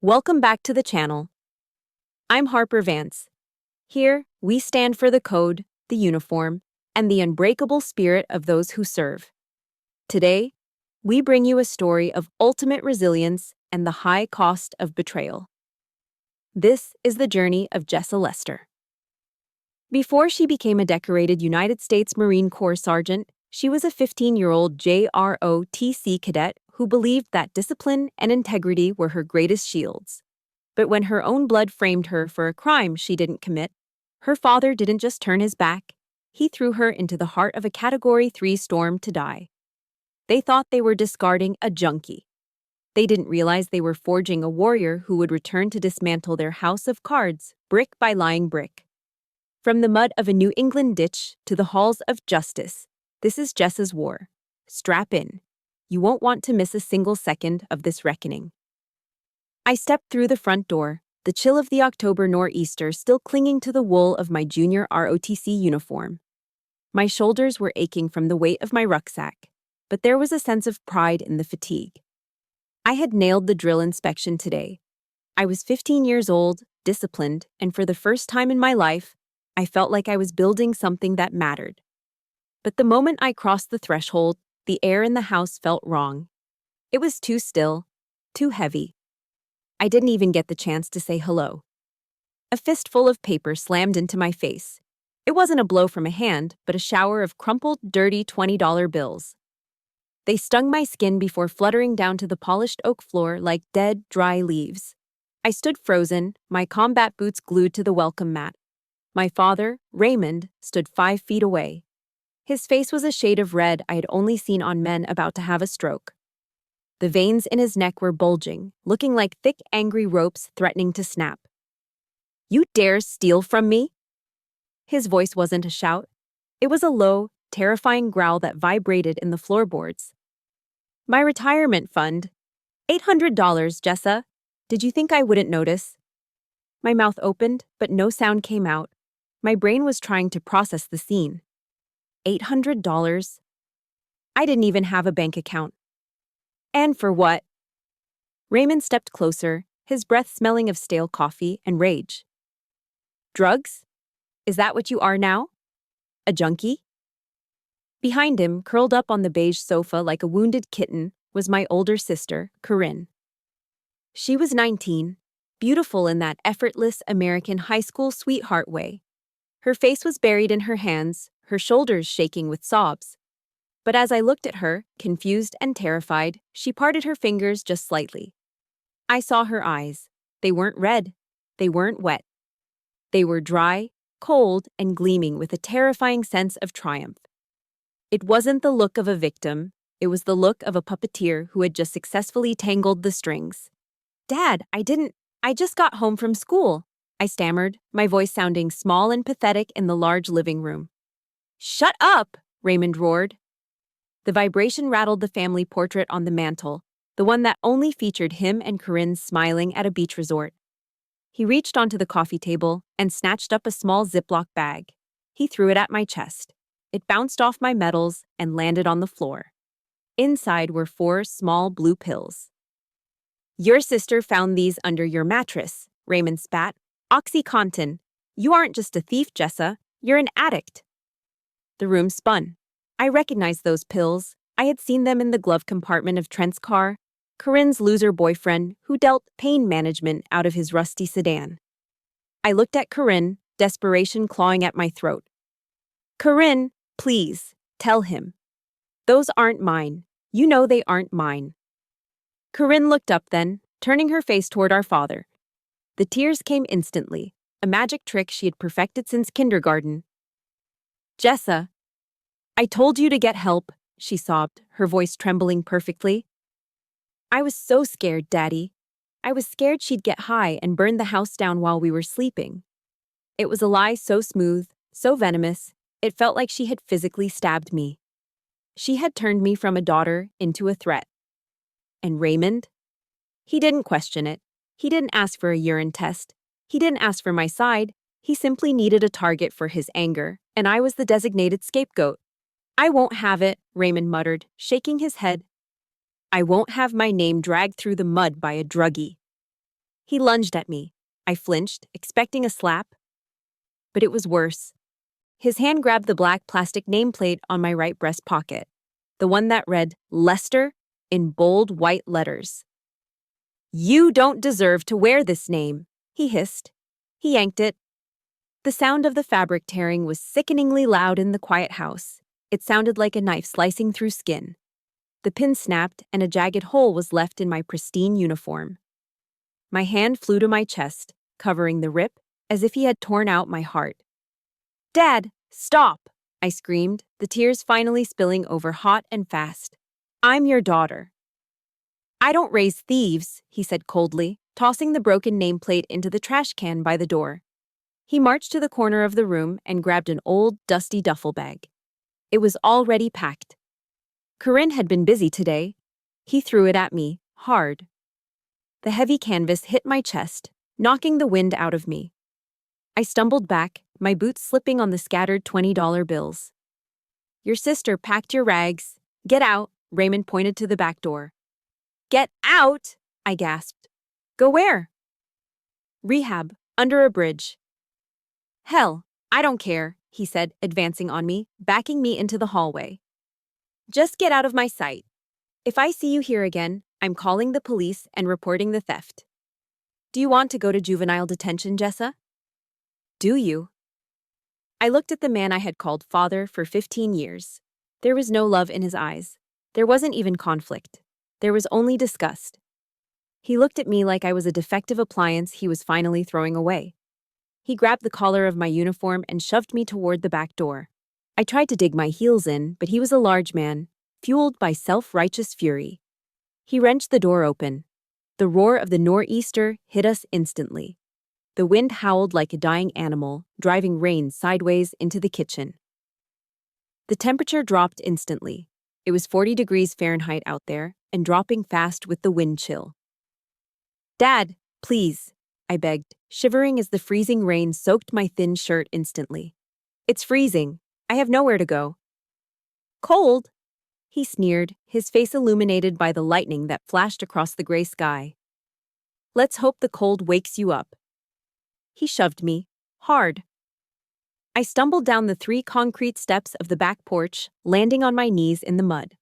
Welcome back to the channel. I'm Harper Vance. Here, we stand for the code, the uniform, and the unbreakable spirit of those who serve. Today, we bring you a story of ultimate resilience and the high cost of betrayal. This is the journey of Jessa Lester. Before she became a decorated United States Marine Corps sergeant, she was a 15-year-old JROTC cadet who believed that discipline and integrity were her greatest shields. But when her own blood framed her for a crime she didn't commit, her father didn't just turn his back, he threw her into the heart of a Category 3 storm to die. They thought they were discarding a junkie. They didn't realize they were forging a warrior who would return to dismantle their house of cards, brick by lying brick. From the mud of a New England ditch to the halls of justice, this is Jessa's war. Strap in. You won't want to miss a single second of this reckoning. I stepped through the front door, the chill of the October nor'easter still clinging to the wool of my junior ROTC uniform. My shoulders were aching from the weight of my rucksack, but there was a sense of pride in the fatigue. I had nailed the drill inspection today. I was 15 years old, disciplined, and for the first time in my life, I felt like I was building something that mattered. But the moment I crossed the threshold, the air in the house felt wrong. It was too still, too heavy. I didn't even get the chance to say hello. A fistful of paper slammed into my face. It wasn't a blow from a hand, but a shower of crumpled, dirty $20 bills. They stung my skin before fluttering down to the polished oak floor like dead, dry leaves. I stood frozen, my combat boots glued to the welcome mat. My father, Raymond, stood 5 feet away. His face was a shade of red I had only seen on men about to have a stroke. The veins in his neck were bulging, looking like thick, angry ropes threatening to snap. "You dare steal from me?" His voice wasn't a shout. It was a low, terrifying growl that vibrated in the floorboards. "My retirement fund. $800, Jessa. Did you think I wouldn't notice?" My mouth opened, but no sound came out. My brain was trying to process the scene. $800? I didn't even have a bank account. And for what? Raymond stepped closer, his breath smelling of stale coffee and rage. "Drugs? Is that what you are now? A junkie?" Behind him, curled up on the beige sofa like a wounded kitten, was my older sister, Corinne. She was 19, beautiful in that effortless American high school sweetheart way. Her face was buried in her hands, her shoulders shaking with sobs. But as I looked at her, confused and terrified, she parted her fingers just slightly. I saw her eyes. They weren't red. They weren't wet. They were dry, cold, and gleaming with a terrifying sense of triumph. It wasn't the look of a victim. It was the look of a puppeteer who had just successfully tangled the strings. "Dad, I just got home from school," I stammered, my voice sounding small and pathetic in the large living room. "Shut up!" Raymond roared. The vibration rattled the family portrait on the mantel, the one that only featured him and Corinne smiling at a beach resort. He reached onto the coffee table and snatched up a small Ziploc bag. He threw it at my chest. It bounced off my medals and landed on the floor. Inside were 4 small blue pills. "Your sister found these under your mattress," Raymond spat. "OxyContin. You aren't just a thief, Jessa. You're an addict." The room spun. I recognized those pills. I had seen them in the glove compartment of Trent's car, Corinne's loser boyfriend who dealt pain management out of his rusty sedan. I looked at Corinne, desperation clawing at my throat. "Corinne, please, tell him. Those aren't mine. You know they aren't mine." Corinne looked up then, turning her face toward our father. The tears came instantly, a magic trick she had perfected since kindergarten. "Jessa, I told you to get help," she sobbed, her voice trembling perfectly. "I was so scared, Daddy. I was scared she'd get high and burn the house down while we were sleeping." It was a lie so smooth, so venomous, it felt like she had physically stabbed me. She had turned me from a daughter into a threat. And Raymond? He didn't question it. He didn't ask for a urine test. He didn't ask for my side. He simply needed a target for his anger, and I was the designated scapegoat. "I won't have it," Raymond muttered, shaking his head. "I won't have my name dragged through the mud by a druggie." He lunged at me. I flinched, expecting a slap. But it was worse. His hand grabbed the black plastic nameplate on my right breast pocket, the one that read Lester in bold white letters. "You don't deserve to wear this name," he hissed. He yanked it. The sound of the fabric tearing was sickeningly loud in the quiet house. It sounded like a knife slicing through skin. The pin snapped, and a jagged hole was left in my pristine uniform. My hand flew to my chest, covering the rip, as if he had torn out my heart. "Dad, stop!" I screamed, the tears finally spilling over hot and fast. "I'm your daughter." "I don't raise thieves," he said coldly, tossing the broken nameplate into the trash can by the door. He marched to the corner of the room and grabbed an old, dusty duffel bag. It was already packed. Corinne had been busy today. He threw it at me, hard. The heavy canvas hit my chest, knocking the wind out of me. I stumbled back, my boots slipping on the scattered $20 bills. "Your sister packed your rags. Get out," Raymond pointed to the back door. "Get out?" I gasped. "Go where?" "Rehab, under a bridge." "Hell, I don't care," he said, advancing on me, backing me into the hallway. "Just get out of my sight. If I see you here again, I'm calling the police and reporting the theft." "Do you want to go to juvenile detention, Jessa?" "Do you?" I looked at the man I had called father for 15 years. There was no love in his eyes. There wasn't even conflict. There was only disgust. He looked at me like I was a defective appliance he was finally throwing away. He grabbed the collar of my uniform and shoved me toward the back door. I tried to dig my heels in, but he was a large man, fueled by self-righteous fury. He wrenched the door open. The roar of the nor'easter hit us instantly. The wind howled like a dying animal, driving rain sideways into the kitchen. The temperature dropped instantly. It was 40 degrees Fahrenheit out there, and dropping fast with the wind chill. "Dad, please," I begged, shivering as the freezing rain soaked my thin shirt instantly. "It's freezing. I have nowhere to go." "Cold?" He sneered, his face illuminated by the lightning that flashed across the gray sky. "Let's hope the cold wakes you up." He shoved me, hard. I stumbled down the 3 concrete steps of the back porch, landing on my knees in the mud.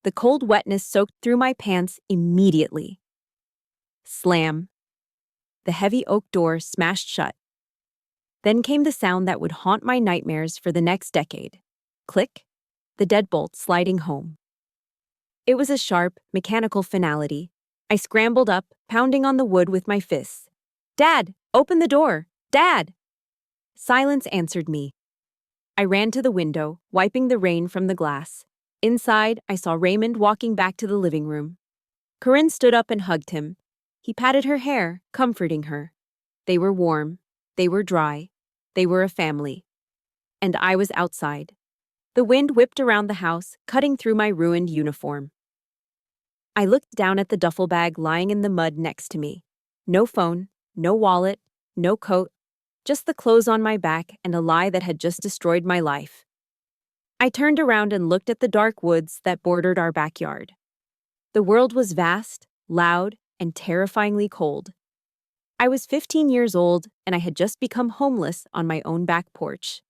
The cold wetness soaked through my pants immediately. Slam. The heavy oak door smashed shut. Then came the sound that would haunt my nightmares for the next decade. Click. The deadbolt sliding home. It was a sharp, mechanical finality. I scrambled up, pounding on the wood with my fists. "Dad, open the door! Dad!" Silence answered me. I ran to the window, wiping the rain from the glass. Inside, I saw Raymond walking back to the living room. Corinne stood up and hugged him. He patted her hair, comforting her. They were warm. They were dry. They were a family. And I was outside. The wind whipped around the house, cutting through my ruined uniform. I looked down at the duffel bag lying in the mud next to me. No phone, no wallet, no coat, just the clothes on my back and a lie that had just destroyed my life. I turned around and looked at the dark woods that bordered our backyard. The world was vast, loud, and terrifyingly cold. I was 15 years old, and I had just become homeless on my own back porch.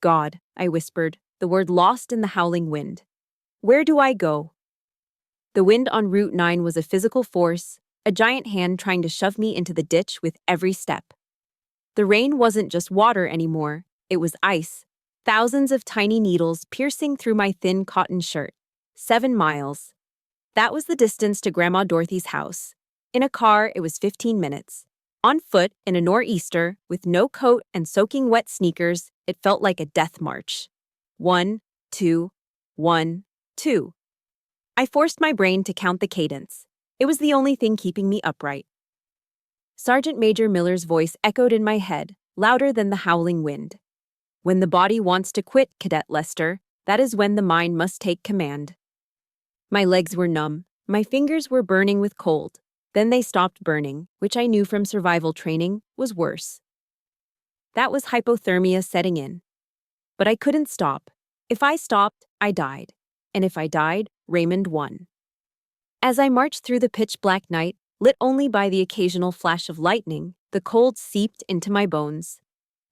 "God," I whispered, the word lost in the howling wind. "Where do I go?" The wind on Route 9 was a physical force, a giant hand trying to shove me into the ditch with every step. The rain wasn't just water anymore, it was ice, thousands of tiny needles piercing through my thin cotton shirt. 7 miles. That was the distance to Grandma Dorothy's house. In a car, it was 15 minutes. On foot, in a nor'easter, with no coat and soaking wet sneakers, it felt like a death march. 1, 2, 1, 2. I forced my brain to count the cadence. It was the only thing keeping me upright. Sergeant Major Miller's voice echoed in my head, louder than the howling wind. "When the body wants to quit, Cadet Lester, that is when the mind must take command." My legs were numb. My fingers were burning with cold. Then they stopped burning, which I knew from survival training was worse. That was hypothermia setting in. But I couldn't stop. If I stopped, I died. And if I died, Raymond won. As I marched through the pitch-black night, Lit only by the occasional flash of lightning, the cold seeped into my bones.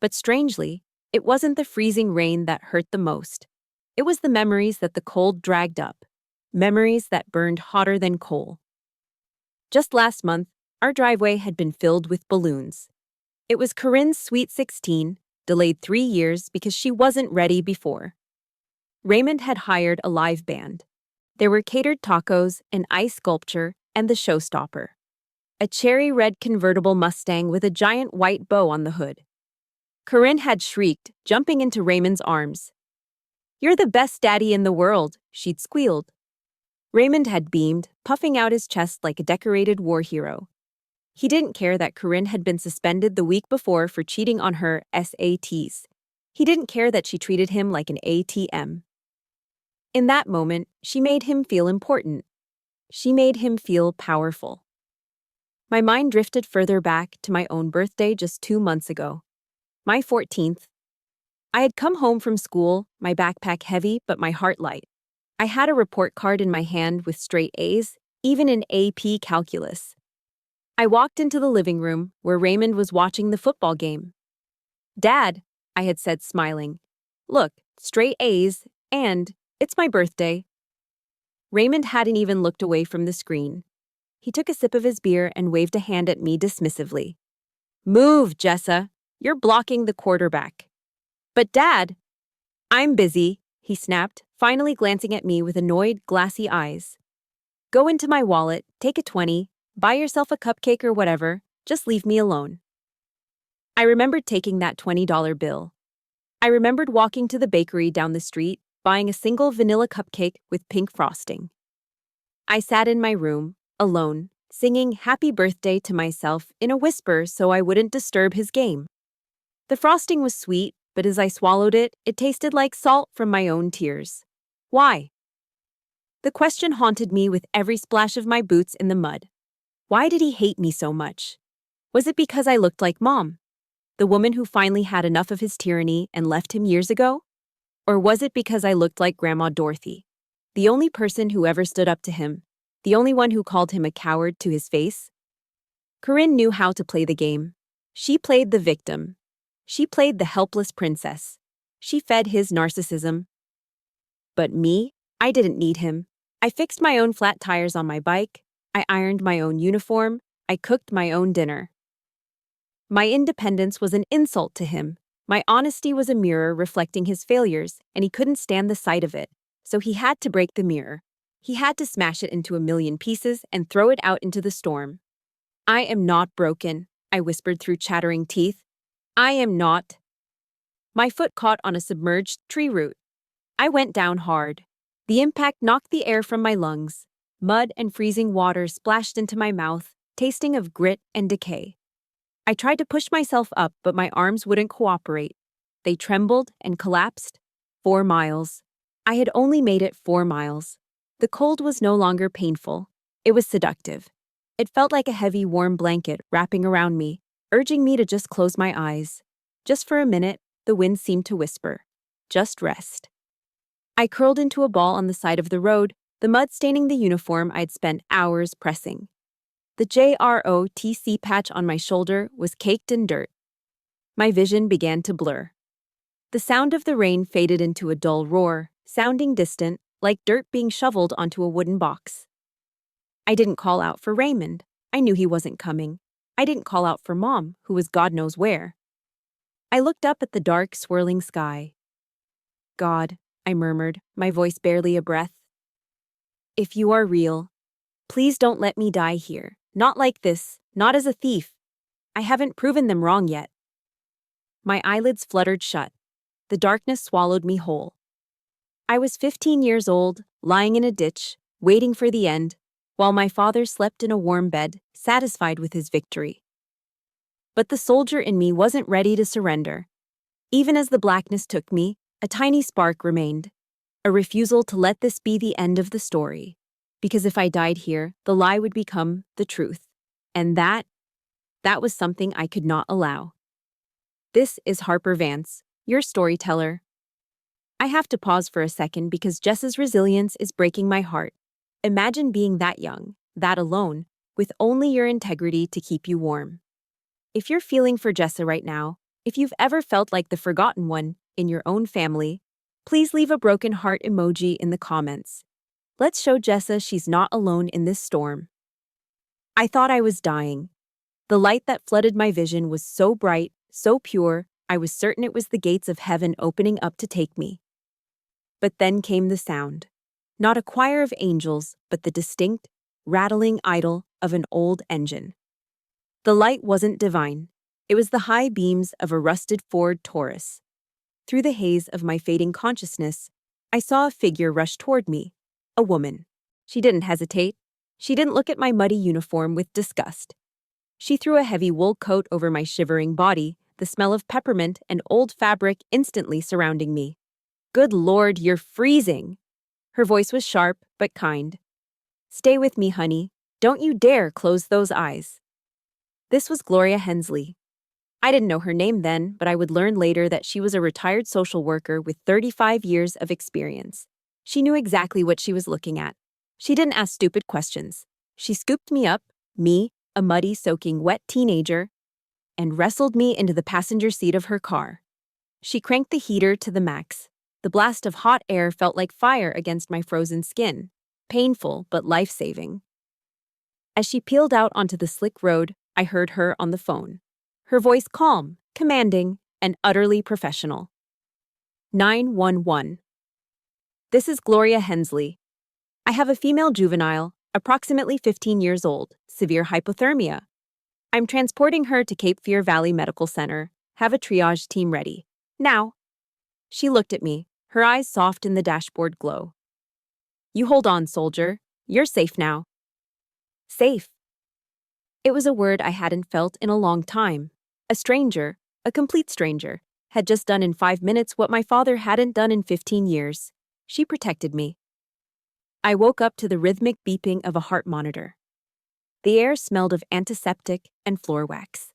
But strangely, it wasn't the freezing rain that hurt the most. It was the memories that the cold dragged up, memories that burned hotter than coal. Just last month, our driveway had been filled with balloons. It was Corinne's sweet 16, delayed 3 years because she wasn't ready before. Raymond had hired a live band. There were catered tacos, an ice sculpture, and the showstopper. A cherry red convertible Mustang with a giant white bow on the hood. Corinne had shrieked, jumping into Raymond's arms. "You're the best daddy in the world," she'd squealed. Raymond had beamed, puffing out his chest like a decorated war hero. He didn't care that Corinne had been suspended the week before for cheating on her SATs. He didn't care that she treated him like an ATM. In that moment, she made him feel important. She made him feel powerful. My mind drifted further back to my own birthday just 2 months ago. My 14th. I had come home from school, my backpack heavy but my heart light. I had a report card in my hand with straight A's, even in AP calculus. I walked into the living room where Raymond was watching the football game. "Dad," I had said smiling. "Look, straight A's, and it's my birthday." Raymond hadn't even looked away from the screen. He took a sip of his beer and waved a hand at me dismissively. "Move, Jessa. You're blocking the quarterback." "But Dad—" "I'm busy," he snapped, finally glancing at me with annoyed, glassy eyes. "Go into my wallet, take a 20, buy yourself a cupcake or whatever, just leave me alone." I remembered taking that $20 bill. I remembered walking to the bakery down the street, buying a single vanilla cupcake with pink frosting. I sat in my room, alone, singing happy birthday to myself in a whisper so I wouldn't disturb his game. The frosting was sweet, but as I swallowed it, it tasted like salt from my own tears. Why? The question haunted me with every splash of my boots in the mud. Why did he hate me so much? Was it because I looked like Mom, the woman who finally had enough of his tyranny and left him years ago? Or was it because I looked like Grandma Dorothy, the only person who ever stood up to him, the only one who called him a coward to his face? Corinne knew how to play the game. She played the victim. She played the helpless princess. She fed his narcissism. But me, I didn't need him. I fixed my own flat tires on my bike. I ironed my own uniform. I cooked my own dinner. My independence was an insult to him. My honesty was a mirror reflecting his failures, and he couldn't stand the sight of it. So he had to break the mirror. He had to smash it into a million pieces and throw it out into the storm. "I am not broken," I whispered through chattering teeth. "I am not." My foot caught on a submerged tree root. I went down hard. The impact knocked the air from my lungs. Mud and freezing water splashed into my mouth, tasting of grit and decay. I tried to push myself up, but my arms wouldn't cooperate. They trembled and collapsed. 4 miles. I had only made it 4 miles. The cold was no longer painful. It was seductive. It felt like a heavy, warm blanket wrapping around me, urging me to just close my eyes. Just for a minute, the wind seemed to whisper, "Just rest." I curled into a ball on the side of the road, the mud staining the uniform I'd spent hours pressing. The JROTC patch on my shoulder was caked in dirt. My vision began to blur. The sound of the rain faded into a dull roar, sounding distant, like dirt being shoveled onto a wooden box. I didn't call out for Raymond. I knew he wasn't coming. I didn't call out for Mom, who was God knows where. I looked up at the dark, swirling sky. "God," I murmured, my voice barely a breath. "If you are real, please don't let me die here. Not like this, not as a thief. I haven't proven them wrong yet." My eyelids fluttered shut. The darkness swallowed me whole. I was 15 years old, lying in a ditch, waiting for the end, while my father slept in a warm bed, satisfied with his victory. But the soldier in me wasn't ready to surrender. Even as the blackness took me, a tiny spark remained, a refusal to let this be the end of the story. Because if I died here, the lie would become the truth. And that was something I could not allow. This is Harper Vance, your storyteller. I have to pause for a second because Jessa's resilience is breaking my heart. Imagine being that young, that alone, with only your integrity to keep you warm. If you're feeling for Jessa right now, if you've ever felt like the forgotten one in your own family, please leave a broken heart emoji in the comments. Let's show Jessa she's not alone in this storm. I thought I was dying. The light that flooded my vision was so bright, so pure, I was certain it was the gates of heaven opening up to take me. But then came the sound. Not a choir of angels, but the distinct, rattling idle of an old engine. The light wasn't divine. It was the high beams of a rusted Ford Taurus. Through the haze of my fading consciousness, I saw a figure rush toward me. A woman. She didn't hesitate. She didn't look at my muddy uniform with disgust. She threw a heavy wool coat over my shivering body, the smell of peppermint and old fabric instantly surrounding me. "Good Lord, you're freezing!" Her voice was sharp, but kind. "Stay with me, honey. Don't you dare close those eyes." This was Gloria Hensley. I didn't know her name then, but I would learn later that she was a retired social worker with 35 years of experience. She knew exactly what she was looking at. She didn't ask stupid questions. She scooped me up, a muddy, soaking wet teenager, and wrestled me into the passenger seat of her car. She cranked the heater to the max. The blast of hot air felt like fire against my frozen skin. Painful, but life-saving. As she peeled out onto the slick road, I heard her on the phone. Her voice calm, commanding, and utterly professional. 911. This is Gloria Hensley. I have a female juvenile, approximately 15 years old, severe hypothermia. I'm transporting her to Cape Fear Valley Medical Center. Have a triage team ready. Now. She looked at me, her eyes soft in the dashboard glow. "You hold on, soldier. You're safe now." Safe. It was a word I hadn't felt in a long time. A stranger, a complete stranger, had just done in 5 minutes what my father hadn't done in 15 years. She protected me. I woke up to the rhythmic beeping of a heart monitor. The air smelled of antiseptic and floor wax.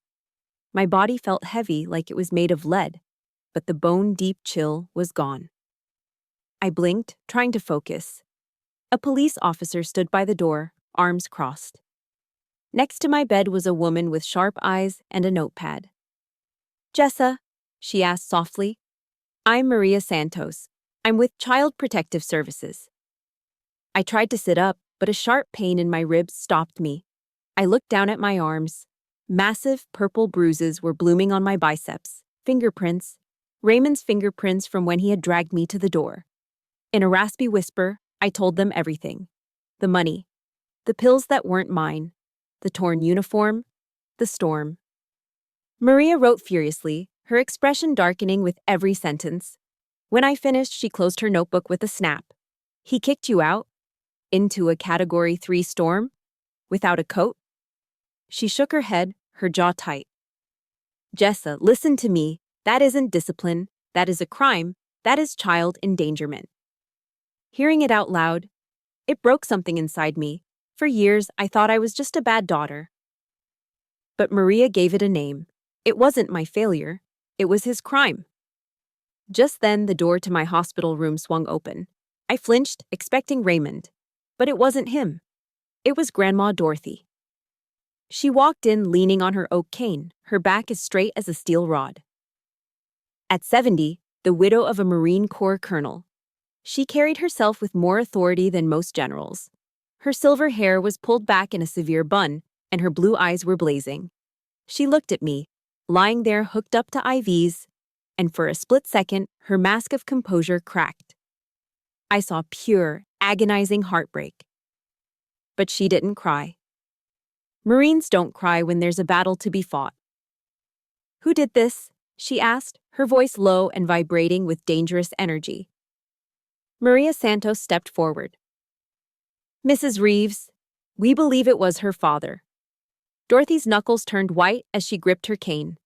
My body felt heavy like it was made of lead, but the bone-deep chill was gone. I blinked, trying to focus. A police officer stood by the door, arms crossed. Next to my bed was a woman with sharp eyes and a notepad. "Jessa," she asked softly. "I'm Maria Santos. I'm with Child Protective Services." I tried to sit up, but a sharp pain in my ribs stopped me. I looked down at my arms. Massive purple bruises were blooming on my biceps. Fingerprints. Raymond's fingerprints from when he had dragged me to the door. In a raspy whisper, I told them everything. The money. The pills that weren't mine. The torn uniform. The storm. Maria wrote furiously, her expression darkening with every sentence. When I finished, she closed her notebook with a snap. "He kicked you out? Into a Category 3 storm? Without a coat?" She shook her head, her jaw tight. "Jessa, listen to me. That isn't discipline. That is a crime. That is child endangerment." Hearing it out loud, it broke something inside me. For years, I thought I was just a bad daughter. But Maria gave it a name. It wasn't my failure. It was his crime. Just then, the door to my hospital room swung open. I flinched, expecting Raymond. But it wasn't him. It was Grandma Dorothy. She walked in leaning on her oak cane, her back as straight as a steel rod. At 70, the widow of a Marine Corps colonel, she carried herself with more authority than most generals. Her silver hair was pulled back in a severe bun, and her blue eyes were blazing. She looked at me, lying there hooked up to IVs, and for a split second, her mask of composure cracked. I saw pure, agonizing heartbreak. But she didn't cry. Marines don't cry when there's a battle to be fought. "Who did this?" she asked, her voice low and vibrating with dangerous energy. Maria Santos stepped forward. "Mrs. Reeves, we believe it was her father." Dorothy's knuckles turned white as she gripped her cane.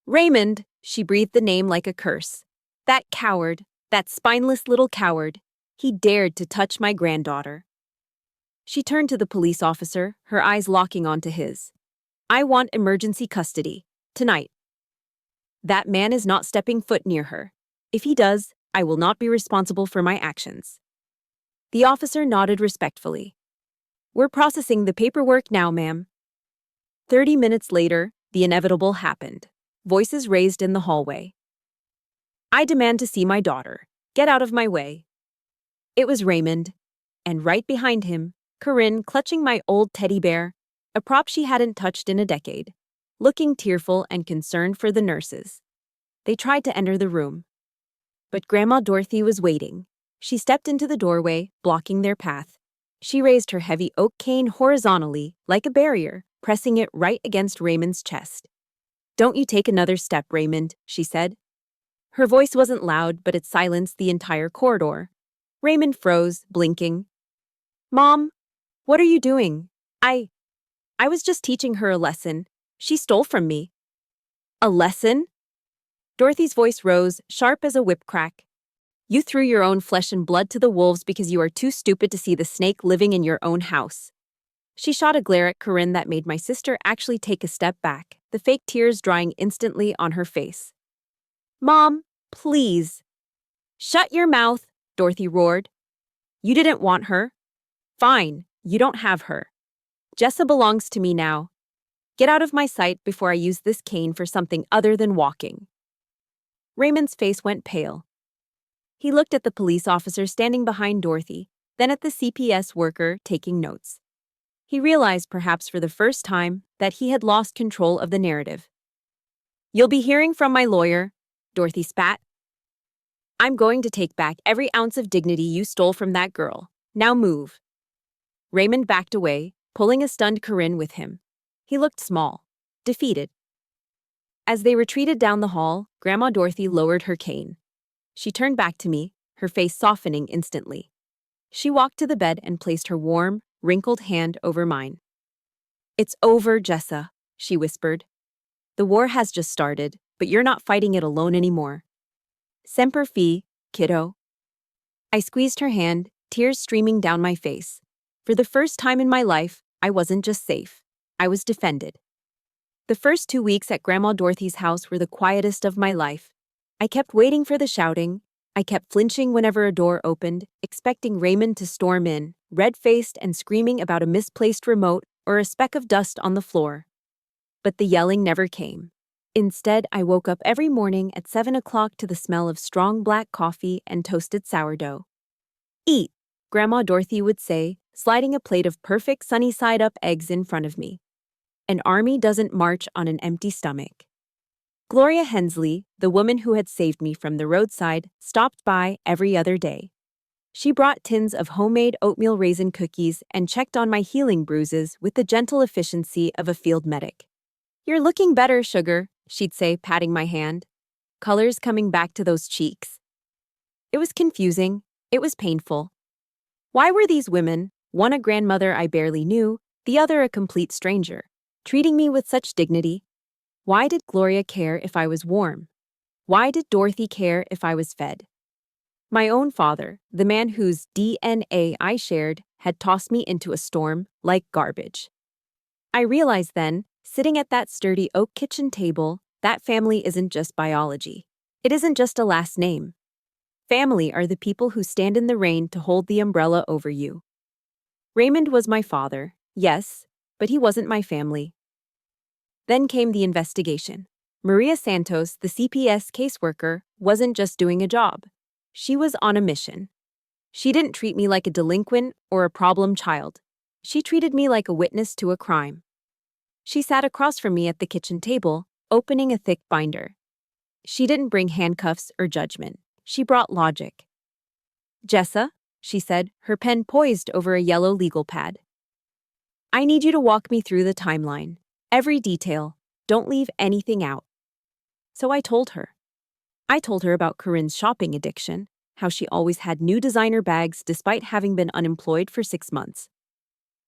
"Raymond," she breathed the name like a curse. "That coward, that spineless little coward, he dared to touch my granddaughter." She turned to the police officer, her eyes locking onto his. "I want emergency custody, tonight. That man is not stepping foot near her. If he does, I will not be responsible for my actions." The officer nodded respectfully. We're processing the paperwork now, ma'am. 30 minutes later, the inevitable happened. Voices raised in the hallway. I demand to see my daughter. Get out of my way. It was Raymond. And right behind him, Corinne clutching my old teddy bear, a prop she hadn't touched in a decade, looking tearful and concerned for the nurses. They tried to enter the room. But Grandma Dorothy was waiting. She stepped into the doorway, blocking their path. She raised her heavy oak cane horizontally, like a barrier, pressing it right against Raymond's chest. "Don't you take another step, Raymond," she said. Her voice wasn't loud, but it silenced the entire corridor. Raymond froze, blinking. "Mom, what are you doing?" I was just teaching her a lesson. She stole from me." "A lesson?" Dorothy's voice rose, sharp as a whip crack. "You threw your own flesh and blood to the wolves because you are too stupid to see the snake living in your own house." She shot a glare at Corinne that made my sister actually take a step back, the fake tears drying instantly on her face. "Mom, please." "Shut your mouth," Dorothy roared. "You didn't want her. Fine, you don't have her. Jessa belongs to me now. Get out of my sight before I use this cane for something other than walking." Raymond's face went pale. He looked at the police officer standing behind Dorothy, then at the CPS worker taking notes. He realized, perhaps for the first time, that he had lost control of the narrative. "You'll be hearing from my lawyer," Dorothy spat. "I'm going to take back every ounce of dignity you stole from that girl. Now move." Raymond backed away, pulling a stunned Corinne with him. He looked small, defeated. As they retreated down the hall, Grandma Dorothy lowered her cane. She turned back to me, her face softening instantly. She walked to the bed and placed her warm, wrinkled hand over mine. "It's over, Jessa," she whispered. "The war has just started, but you're not fighting it alone anymore. Semper Fi, kiddo." I squeezed her hand, tears streaming down my face. For the first time in my life, I wasn't just safe. I was defended. The first 2 weeks at Grandma Dorothy's house were the quietest of my life. I kept waiting for the shouting. I kept flinching whenever a door opened, expecting Raymond to storm in, red-faced and screaming about a misplaced remote or a speck of dust on the floor. But the yelling never came. Instead, I woke up every morning at 7 o'clock to the smell of strong black coffee and toasted sourdough. "Eat," Grandma Dorothy would say, sliding a plate of perfect sunny-side-up eggs in front of me. An army doesn't march on an empty stomach. Gloria Hensley, the woman who had saved me from the roadside, stopped by every other day. She brought tins of homemade oatmeal raisin cookies and checked on my healing bruises with the gentle efficiency of a field medic. "You're looking better, sugar," she'd say, patting my hand. Colors coming back to those cheeks. It was confusing. It was painful. Why were these women, one a grandmother I barely knew, the other a complete stranger, treating me with such dignity? Why did Gloria care if I was warm? Why did Dorothy care if I was fed? My own father, the man whose DNA I shared, had tossed me into a storm like garbage. I realized then, sitting at that sturdy oak kitchen table, that family isn't just biology. It isn't just a last name. Family are the people who stand in the rain to hold the umbrella over you. Raymond was my father, yes, but he wasn't my family. Then came the investigation. Maria Santos, the CPS caseworker, wasn't just doing a job. She was on a mission. She didn't treat me like a delinquent or a problem child. She treated me like a witness to a crime. She sat across from me at the kitchen table, opening a thick binder. She didn't bring handcuffs or judgment. She brought logic. "Jessa," she said, her pen poised over a yellow legal pad. "I need you to walk me through the timeline. Every detail. Don't leave anything out." So I told her. I told her about Corinne's shopping addiction, how she always had new designer bags despite having been unemployed for 6 months.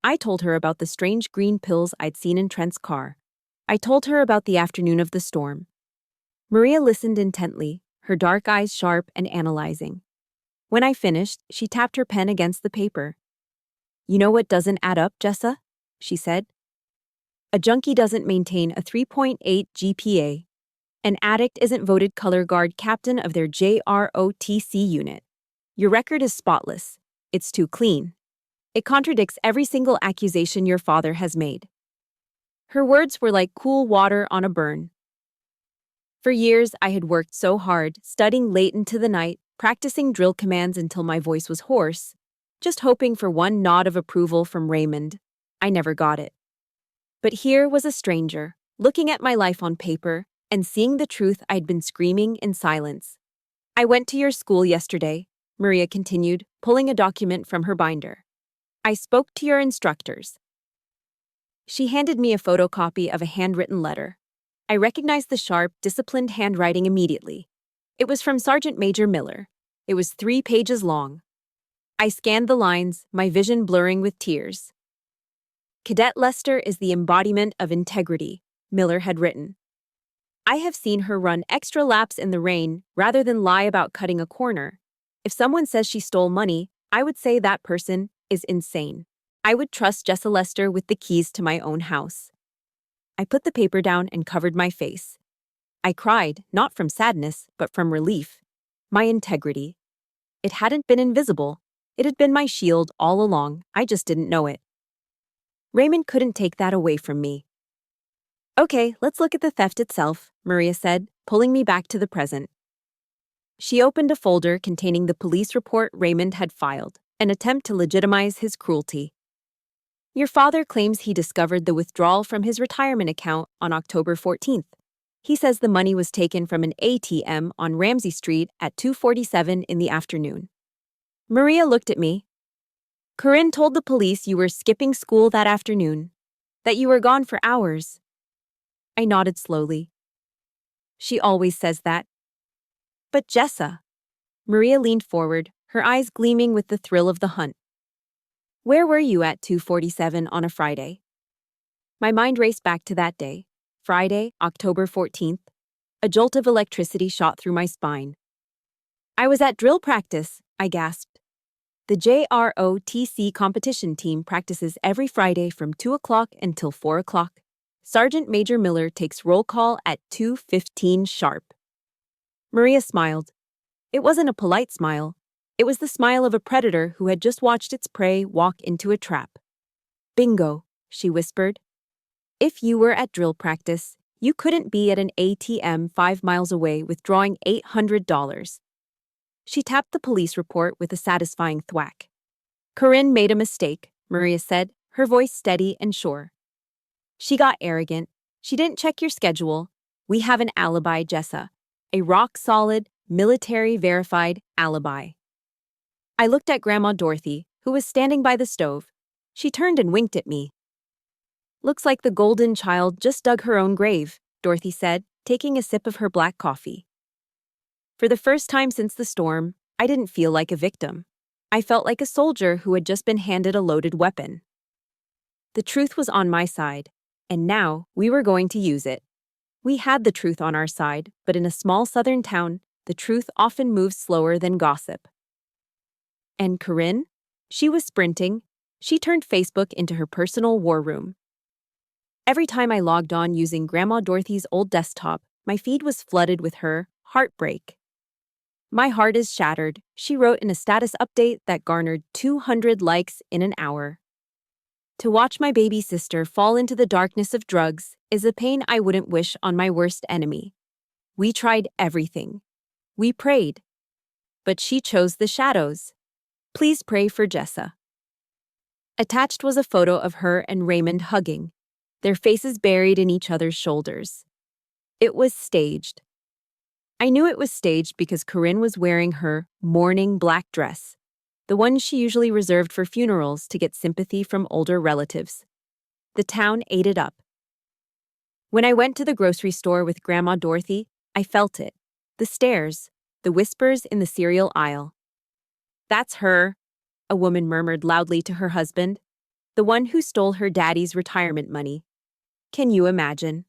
I told her about the strange green pills I'd seen in Trent's car. I told her about the afternoon of the storm. Maria listened intently, her dark eyes sharp and analyzing. When I finished, she tapped her pen against the paper. "You know what doesn't add up, Jessa?" she said. "A junkie doesn't maintain a 3.8 GPA. An addict isn't voted color guard captain of their JROTC unit. Your record is spotless. It's too clean. It contradicts every single accusation your father has made." Her words were like cool water on a burn. For years, I had worked so hard, studying late into the night, practicing drill commands until my voice was hoarse, just hoping for one nod of approval from Raymond. I never got it. But here was a stranger, looking at my life on paper and seeing the truth I'd been screaming in silence. "I went to your school yesterday," Maria continued, pulling a document from her binder. "I spoke to your instructors." She handed me a photocopy of a handwritten letter. I recognized the sharp, disciplined handwriting immediately. It was from Sergeant Major Miller. It was 3 pages long. I scanned the lines, my vision blurring with tears. "Cadet Lester is the embodiment of integrity," Miller had written. "I have seen her run extra laps in the rain rather than lie about cutting a corner. If someone says she stole money, I would say that person is insane. I would trust Jessa Lester with the keys to my own house." I put the paper down and covered my face. I cried, not from sadness, but from relief. My integrity. It hadn't been invisible. It had been my shield all along. I just didn't know it. Raymond couldn't take that away from me. "Okay, let's look at the theft itself," Maria said, pulling me back to the present. She opened a folder containing the police report Raymond had filed, an attempt to legitimize his cruelty. "Your father claims he discovered the withdrawal from his retirement account on October 14th. He says the money was taken from an ATM on Ramsey Street at 2:47 in the afternoon." Maria looked at me. "Corinne told the police you were skipping school that afternoon, that you were gone for hours." I nodded slowly. "She always says that." "But Jessa." Maria leaned forward, her eyes gleaming with the thrill of the hunt. "Where were you at 2:47 on a Friday?" My mind raced back to that day, Friday, October 14th. A jolt of electricity shot through my spine. "I was at drill practice," I gasped. "The JROTC competition team practices every Friday from 2 o'clock until 4 o'clock. Sergeant Major Miller takes roll call at 2:15 sharp." Maria smiled. It wasn't a polite smile. It was the smile of a predator who had just watched its prey walk into a trap. "Bingo," she whispered. "If you were at drill practice, you couldn't be at an ATM 5 miles away withdrawing $800. She tapped the police report with a satisfying thwack. "Corinne made a mistake," Maria said, her voice steady and sure. "She got arrogant. She didn't check your schedule. We have an alibi, Jessa. A rock-solid, military-verified alibi." I looked at Grandma Dorothy, who was standing by the stove. She turned and winked at me. "Looks like the golden child just dug her own grave," Dorothy said, taking a sip of her black coffee. For the first time since the storm, I didn't feel like a victim. I felt like a soldier who had just been handed a loaded weapon. The truth was on my side, and now we were going to use it. We had the truth on our side, but in a small southern town, the truth often moves slower than gossip. And Corinne? She was sprinting. She turned Facebook into her personal war room. Every time I logged on using Grandma Dorothy's old desktop, my feed was flooded with her heartbreak. "My heart is shattered," she wrote in a status update that garnered 200 likes in an hour. "To watch my baby sister fall into the darkness of drugs is a pain I wouldn't wish on my worst enemy. We tried everything. We prayed. But she chose the shadows. Please pray for Jessa." Attached was a photo of her and Raymond hugging, their faces buried in each other's shoulders. It was staged. I knew it was staged because Corinne was wearing her mourning black dress, the one she usually reserved for funerals to get sympathy from older relatives. The town ate it up. When I went to the grocery store with Grandma Dorothy, I felt it. The stares, the whispers in the cereal aisle. "That's her," a woman murmured loudly to her husband, "the one who stole her daddy's retirement money. Can you imagine?"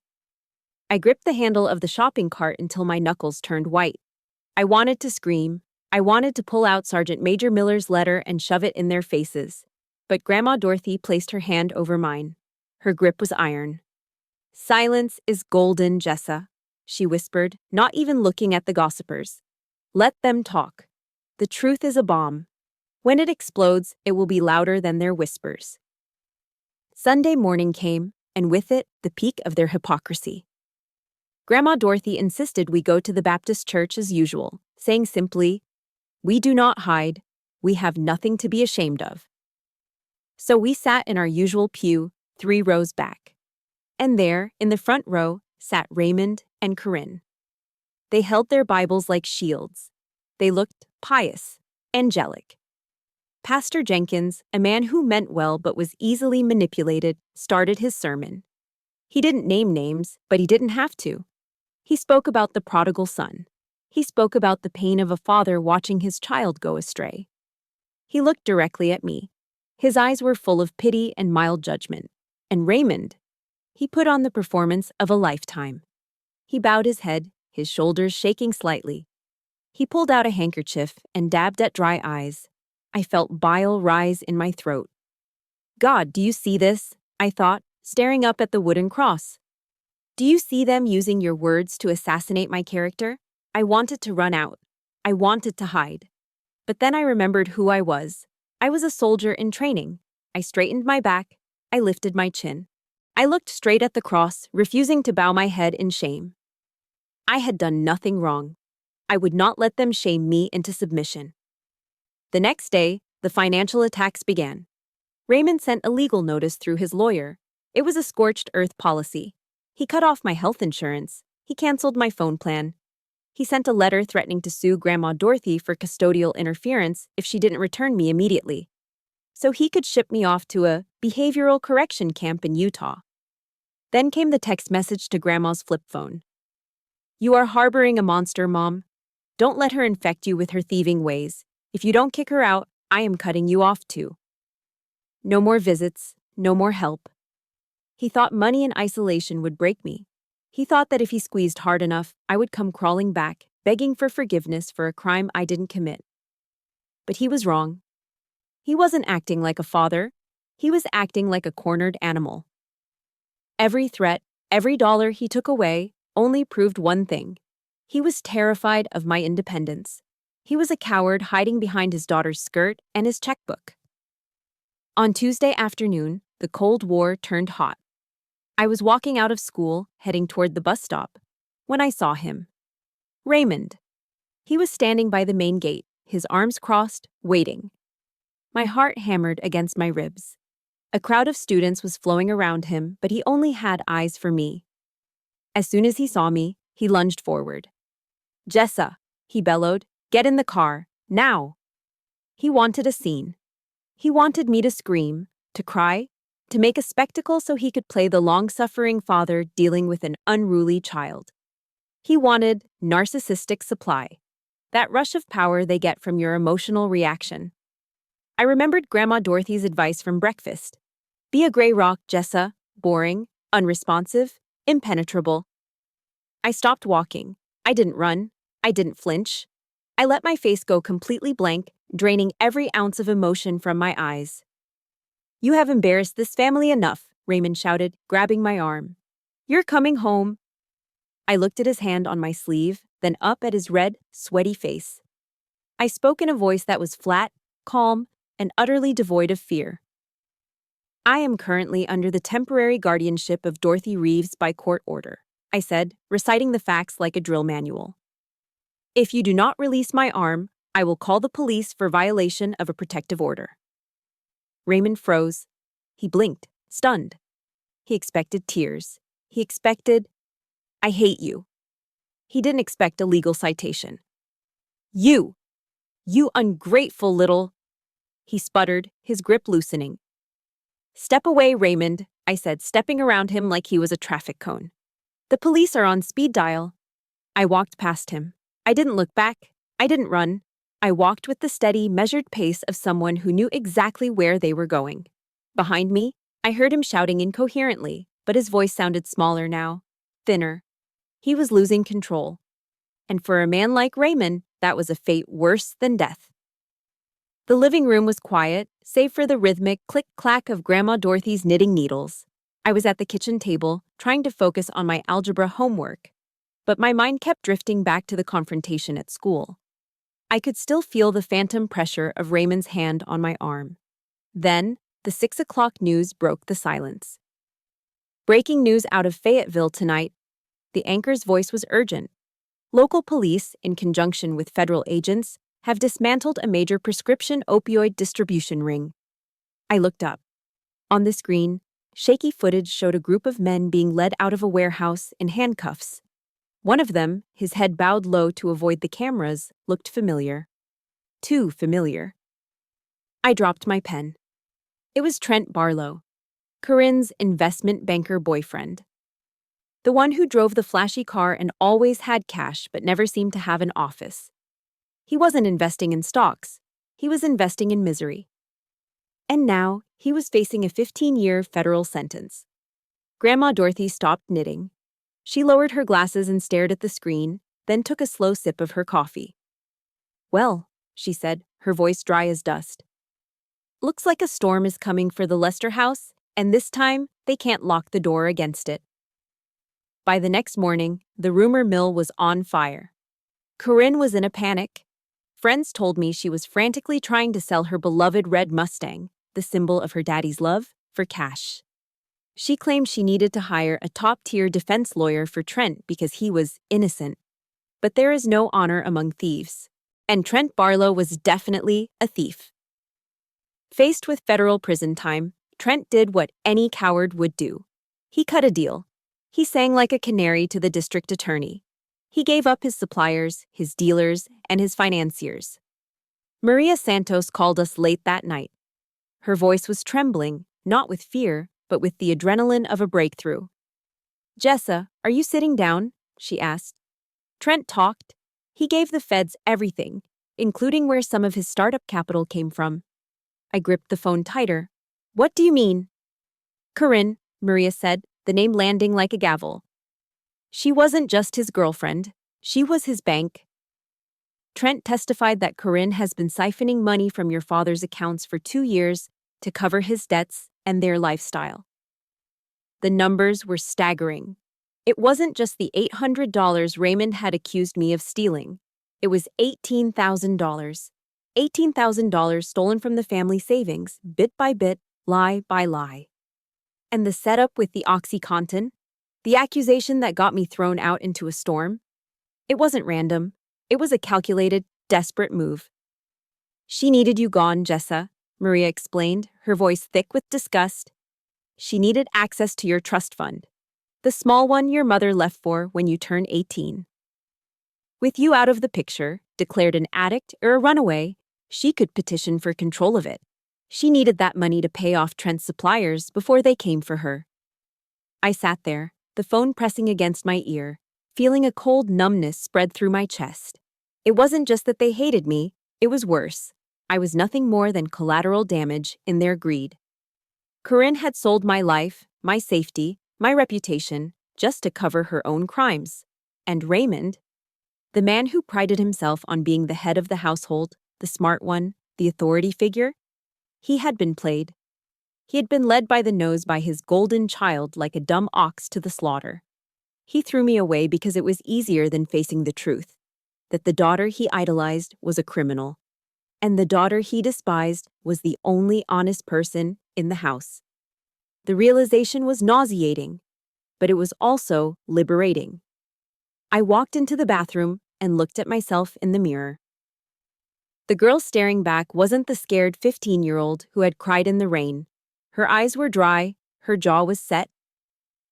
I gripped the handle of the shopping cart until my knuckles turned white. I wanted to scream. I wanted to pull out Sergeant Major Miller's letter and shove it in their faces. But Grandma Dorothy placed her hand over mine. Her grip was iron. "Silence is golden, Jessa," she whispered, not even looking at the gossipers. "Let them talk. The truth is a bomb. When it explodes, it will be louder than their whispers. Sunday morning came, and with it, the peak of their hypocrisy. Grandma Dorothy insisted we go to the Baptist church as usual, saying simply, "We do not hide. We have nothing to be ashamed of." So we sat in our usual pew, 3 rows back. And there, in the front row, sat Raymond and Corinne. They held their Bibles like shields. They looked pious, angelic. Pastor Jenkins, a man who meant well but was easily manipulated, started his sermon. He didn't name names, but he didn't have to. He spoke about the prodigal son. He spoke about the pain of a father watching his child go astray. He looked directly at me. His eyes were full of pity and mild judgment. And Raymond, he put on the performance of a lifetime. He bowed his head, his shoulders shaking slightly. He pulled out a handkerchief and dabbed at dry eyes. I felt bile rise in my throat. God, do you see this? I thought, staring up at the wooden cross. Do you see them using your words to assassinate my character? I wanted to run out. I wanted to hide. But then I remembered who I was. I was a soldier in training. I straightened my back. I lifted my chin. I looked straight at the cross, refusing to bow my head in shame. I had done nothing wrong. I would not let them shame me into submission. The next day, the financial attacks began. Raymond sent a legal notice through his lawyer. It was a scorched earth policy. He cut off my health insurance. He canceled my phone plan. He sent a letter threatening to sue Grandma Dorothy for custodial interference if she didn't return me immediately, so he could ship me off to a behavioral correction camp in Utah. Then came the text message to Grandma's flip phone. "You are harboring a monster, Mom. Don't let her infect you with her thieving ways. If you don't kick her out, I am cutting you off too." No more visits, no more help. He thought money and isolation would break me. He thought that if he squeezed hard enough, I would come crawling back, begging for forgiveness for a crime I didn't commit. But he was wrong. He wasn't acting like a father. He was acting like a cornered animal. Every threat, every dollar he took away, only proved one thing. He was terrified of my independence. He was a coward hiding behind his daughter's skirt and his checkbook. On Tuesday afternoon, the Cold War turned hot. I was walking out of school, heading toward the bus stop, when I saw him. Raymond. He was standing by the main gate, his arms crossed, waiting. My heart hammered against my ribs. A crowd of students was flowing around him, but he only had eyes for me. As soon as he saw me, he lunged forward. "Jessa," he bellowed, "get in the car, now!" He wanted a scene. He wanted me to scream, to cry, to make a spectacle so he could play the long-suffering father dealing with an unruly child. He wanted narcissistic supply, that rush of power they get from your emotional reaction. I remembered Grandma Dorothy's advice from breakfast. Be a gray rock, Jessa, boring, unresponsive, impenetrable. I stopped walking. I didn't run. I didn't flinch. I let my face go completely blank, draining every ounce of emotion from my eyes. "You have embarrassed this family enough," Raymond shouted, grabbing my arm. "You're coming home." I looked at his hand on my sleeve, then up at his red, sweaty face. I spoke in a voice that was flat, calm, and utterly devoid of fear. "I am currently under the temporary guardianship of Dorothy Reeves by court order," I said, reciting the facts like a drill manual. "If you do not release my arm, I will call the police for violation of a protective order." Raymond froze. He blinked, stunned. He expected tears. He expected, "I hate you." He didn't expect a legal citation. You ungrateful little," he sputtered, his grip loosening. "Step away, Raymond," I said, stepping around him like he was a traffic cone. "The police are on speed dial." I walked past him. I didn't look back. I didn't run. I walked with the steady, measured pace of someone who knew exactly where they were going. Behind me, I heard him shouting incoherently, but his voice sounded smaller now, thinner. He was losing control. And for a man like Raymond, that was a fate worse than death. The living room was quiet, save for the rhythmic click-clack of Grandma Dorothy's knitting needles. I was at the kitchen table, trying to focus on my algebra homework, but my mind kept drifting back to the confrontation at school. I could still feel the phantom pressure of Raymond's hand on my arm. Then, the 6 o'clock news broke the silence. Breaking news out of Fayetteville tonight. The anchor's voice was urgent. Local police, in conjunction with federal agents, have dismantled a major prescription opioid distribution ring. I looked up. On the screen, shaky footage showed a group of men being led out of a warehouse in handcuffs. One of them, his head bowed low to avoid the cameras, looked familiar. Too familiar. I dropped my pen. It was Trent Barlow, Corinne's investment banker boyfriend. The one who drove the flashy car and always had cash but never seemed to have an office. He wasn't investing in stocks. He was investing in misery. And now, he was facing a 15-year federal sentence. Grandma Dorothy stopped knitting. She lowered her glasses and stared at the screen, then took a slow sip of her coffee. "Well," she said, her voice dry as dust. "Looks like a storm is coming for the Lester house, and this time, they can't lock the door against it." By the next morning, the rumor mill was on fire. Corinne was in a panic. Friends told me she was frantically trying to sell her beloved red Mustang, the symbol of her daddy's love, for cash. She claimed she needed to hire a top-tier defense lawyer for Trent because he was innocent. But there is no honor among thieves. And Trent Barlow was definitely a thief. Faced with federal prison time, Trent did what any coward would do. He cut a deal. He sang like a canary to the district attorney. He gave up his suppliers, his dealers, and his financiers. Maria Santos called us late that night. Her voice was trembling, not with fear, but with the adrenaline of a breakthrough. "Jessa, are you sitting down?" she asked. Trent talked. He gave the feds everything, including where some of his startup capital came from. I gripped the phone tighter. "What do you mean?" "Corinne," Maria said, the name landing like a gavel. "She wasn't just his girlfriend. She was his bank." Trent testified that Corinne has been siphoning money from your father's accounts for 2 years to cover his debts and their lifestyle. The numbers were staggering. It wasn't just the $800 Raymond had accused me of stealing. It was $18,000. $18,000 stolen from the family savings, bit by bit, lie by lie. And the setup with the OxyContin, the accusation that got me thrown out into a storm, it wasn't random. It was a calculated, desperate move. "She needed you gone, Jessa," Maria explained, her voice thick with disgust. "She needed access to your trust fund, the small one your mother left for when you turned 18. With you out of the picture, declared an addict or a runaway, she could petition for control of it. She needed that money to pay off Trent's suppliers before they came for her." I sat there, the phone pressing against my ear, feeling a cold numbness spread through my chest. It wasn't just that they hated me, it was worse. I was nothing more than collateral damage in their greed. Corinne had sold my life, my safety, my reputation, just to cover her own crimes. And Raymond, the man who prided himself on being the head of the household, the smart one, the authority figure, he had been played. He had been led by the nose by his golden child like a dumb ox to the slaughter. He threw me away because it was easier than facing the truth, that the daughter he idolized was a criminal, and the daughter he despised was the only honest person in the house. The realization was nauseating, but it was also liberating. I walked into the bathroom and looked at myself in the mirror. The girl staring back wasn't the scared 15-year-old who had cried in the rain. Her eyes were dry, her jaw was set.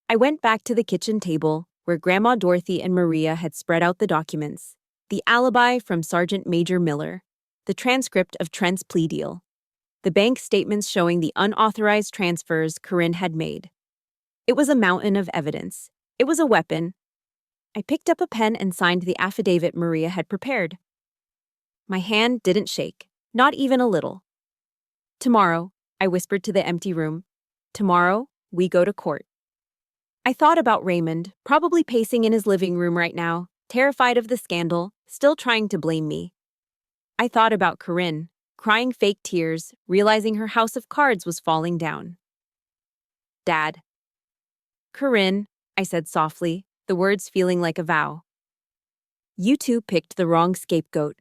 I went back to the kitchen table, where Grandma Dorothy and Maria had spread out the documents, the alibi from Sergeant Major Miller, the transcript of Trent's plea deal, the bank statements showing the unauthorized transfers Corinne had made. It was a mountain of evidence. It was a weapon. I picked up a pen and signed the affidavit Maria had prepared. My hand didn't shake, not even a little. "Tomorrow," I whispered to the empty room, "tomorrow, we go to court." I thought about Raymond, probably pacing in his living room right now, terrified of the scandal, still trying to blame me. I thought about Corinne, crying fake tears, realizing her house of cards was falling down. "Dad." "Corinne," I said softly, the words feeling like a vow. "You two picked the wrong scapegoat.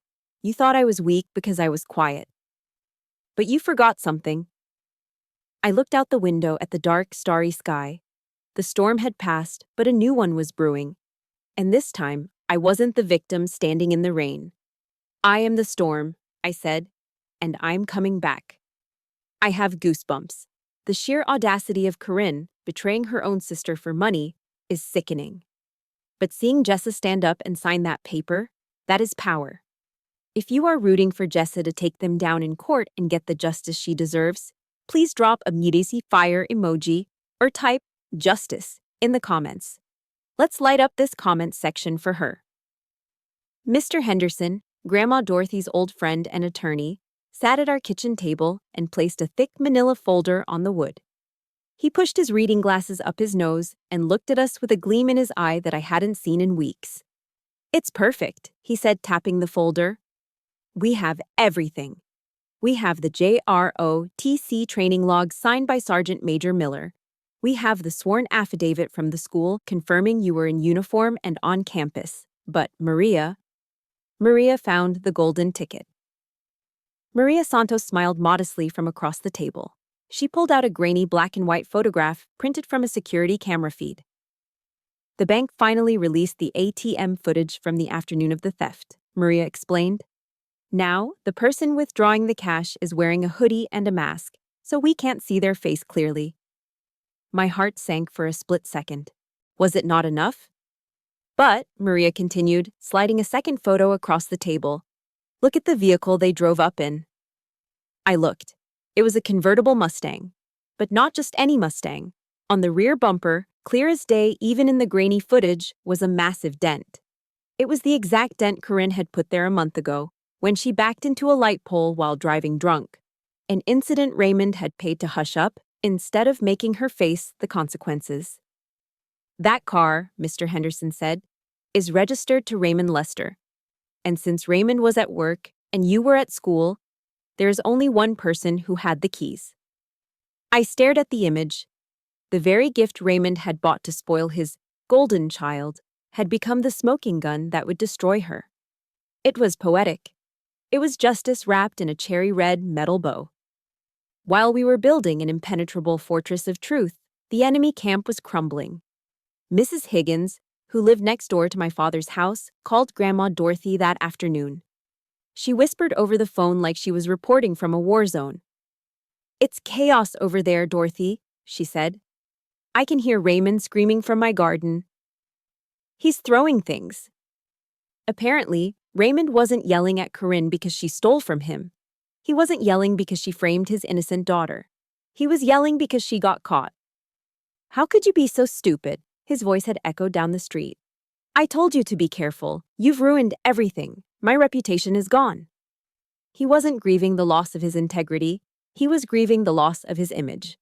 You thought I was weak because I was quiet. But you forgot something. I looked out the window at the dark, starry sky. The storm had passed, but a new one was brewing. And this time, I wasn't the victim standing in the rain. I am the storm, I said, and I'm coming back. I have goosebumps. The sheer audacity of Corinne, betraying her own sister for money, is sickening. But seeing Jessa stand up and sign that paper, that is power. If you are rooting for Jessa to take them down in court and get the justice she deserves, please drop a mutisi fire emoji or type justice in the comments. Let's light up this comment section for her. Mr. Henderson, Grandma Dorothy's old friend and attorney, sat at our kitchen table and placed a thick manila folder on the wood. He pushed his reading glasses up his nose and looked at us with a gleam in his eye that I hadn't seen in weeks. It's perfect, he said, tapping the folder. We have everything. We have the JROTC training log signed by Sergeant Major Miller. We have the sworn affidavit from the school confirming you were in uniform and on campus. But Maria found the golden ticket. Maria Santos smiled modestly from across the table. She pulled out a grainy black and white photograph printed from a security camera feed. The bank finally released the ATM footage from the afternoon of the theft, Maria explained. Now, the person withdrawing the cash is wearing a hoodie and a mask, so we can't see their face clearly. My heart sank for a split second. Was it not enough? But, Maria continued, sliding a second photo across the table. Look at the vehicle they drove up in. I looked. It was a convertible Mustang. But not just any Mustang. On the rear bumper, clear as day even in the grainy footage, was a massive dent. It was the exact dent Corinne had put there a month ago, when she backed into a light pole while driving drunk. An incident Raymond had paid to hush up instead of making her face the consequences. That car, Mr. Henderson said, is registered to Raymond Lester. And since Raymond was at work and you were at school, there is only one person who had the keys. I stared at the image. The very gift Raymond had bought to spoil his golden child had become the smoking gun that would destroy her. It was poetic. It was justice wrapped in a cherry-red metal bow. While we were building an impenetrable fortress of truth, the enemy camp was crumbling. Mrs. Higgins, who lived next door to my father's house, called Grandma Dorothy that afternoon. She whispered over the phone like she was reporting from a war zone. It's chaos over there, Dorothy, she said. I can hear Raymond screaming from my garden. He's throwing things. Apparently, Raymond wasn't yelling at Corinne because she stole from him. He wasn't yelling because she framed his innocent daughter. He was yelling because she got caught. How could you be so stupid? His voice had echoed down the street. I told you to be careful. You've ruined everything. My reputation is gone. He wasn't grieving the loss of his integrity. He was grieving the loss of his image.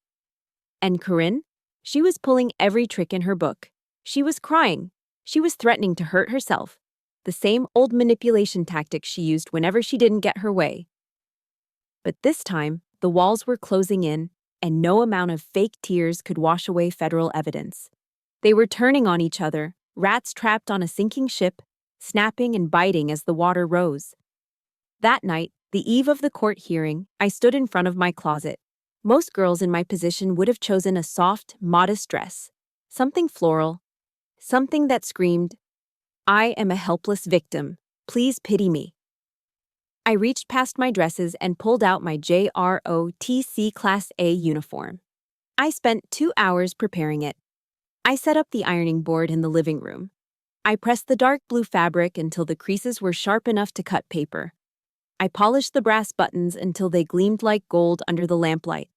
And Corinne? She was pulling every trick in her book. She was crying. She was threatening to hurt herself. The same old manipulation tactics she used whenever she didn't get her way. But this time, the walls were closing in, and no amount of fake tears could wash away federal evidence. They were turning on each other, rats trapped on a sinking ship, snapping and biting as the water rose. That night, the eve of the court hearing, I stood in front of my closet. Most girls in my position would have chosen a soft, modest dress, something floral, something that screamed, I am a helpless victim. Please pity me. I reached past my dresses and pulled out my JROTC Class A uniform. I spent 2 hours preparing it. I set up the ironing board in the living room. I pressed the dark blue fabric until the creases were sharp enough to cut paper. I polished the brass buttons until they gleamed like gold under the lamplight.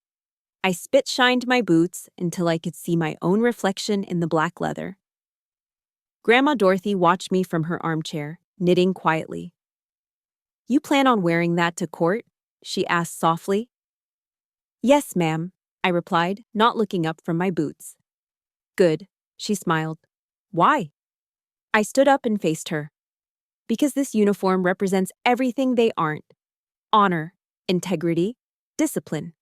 I spit-shined my boots until I could see my own reflection in the black leather. Grandma Dorothy watched me from her armchair, knitting quietly. You plan on wearing that to court? She asked softly. Yes, ma'am, I replied, not looking up from my boots. Good, she smiled. Why? I stood up and faced her. Because this uniform represents everything they aren't. Honor, integrity, discipline.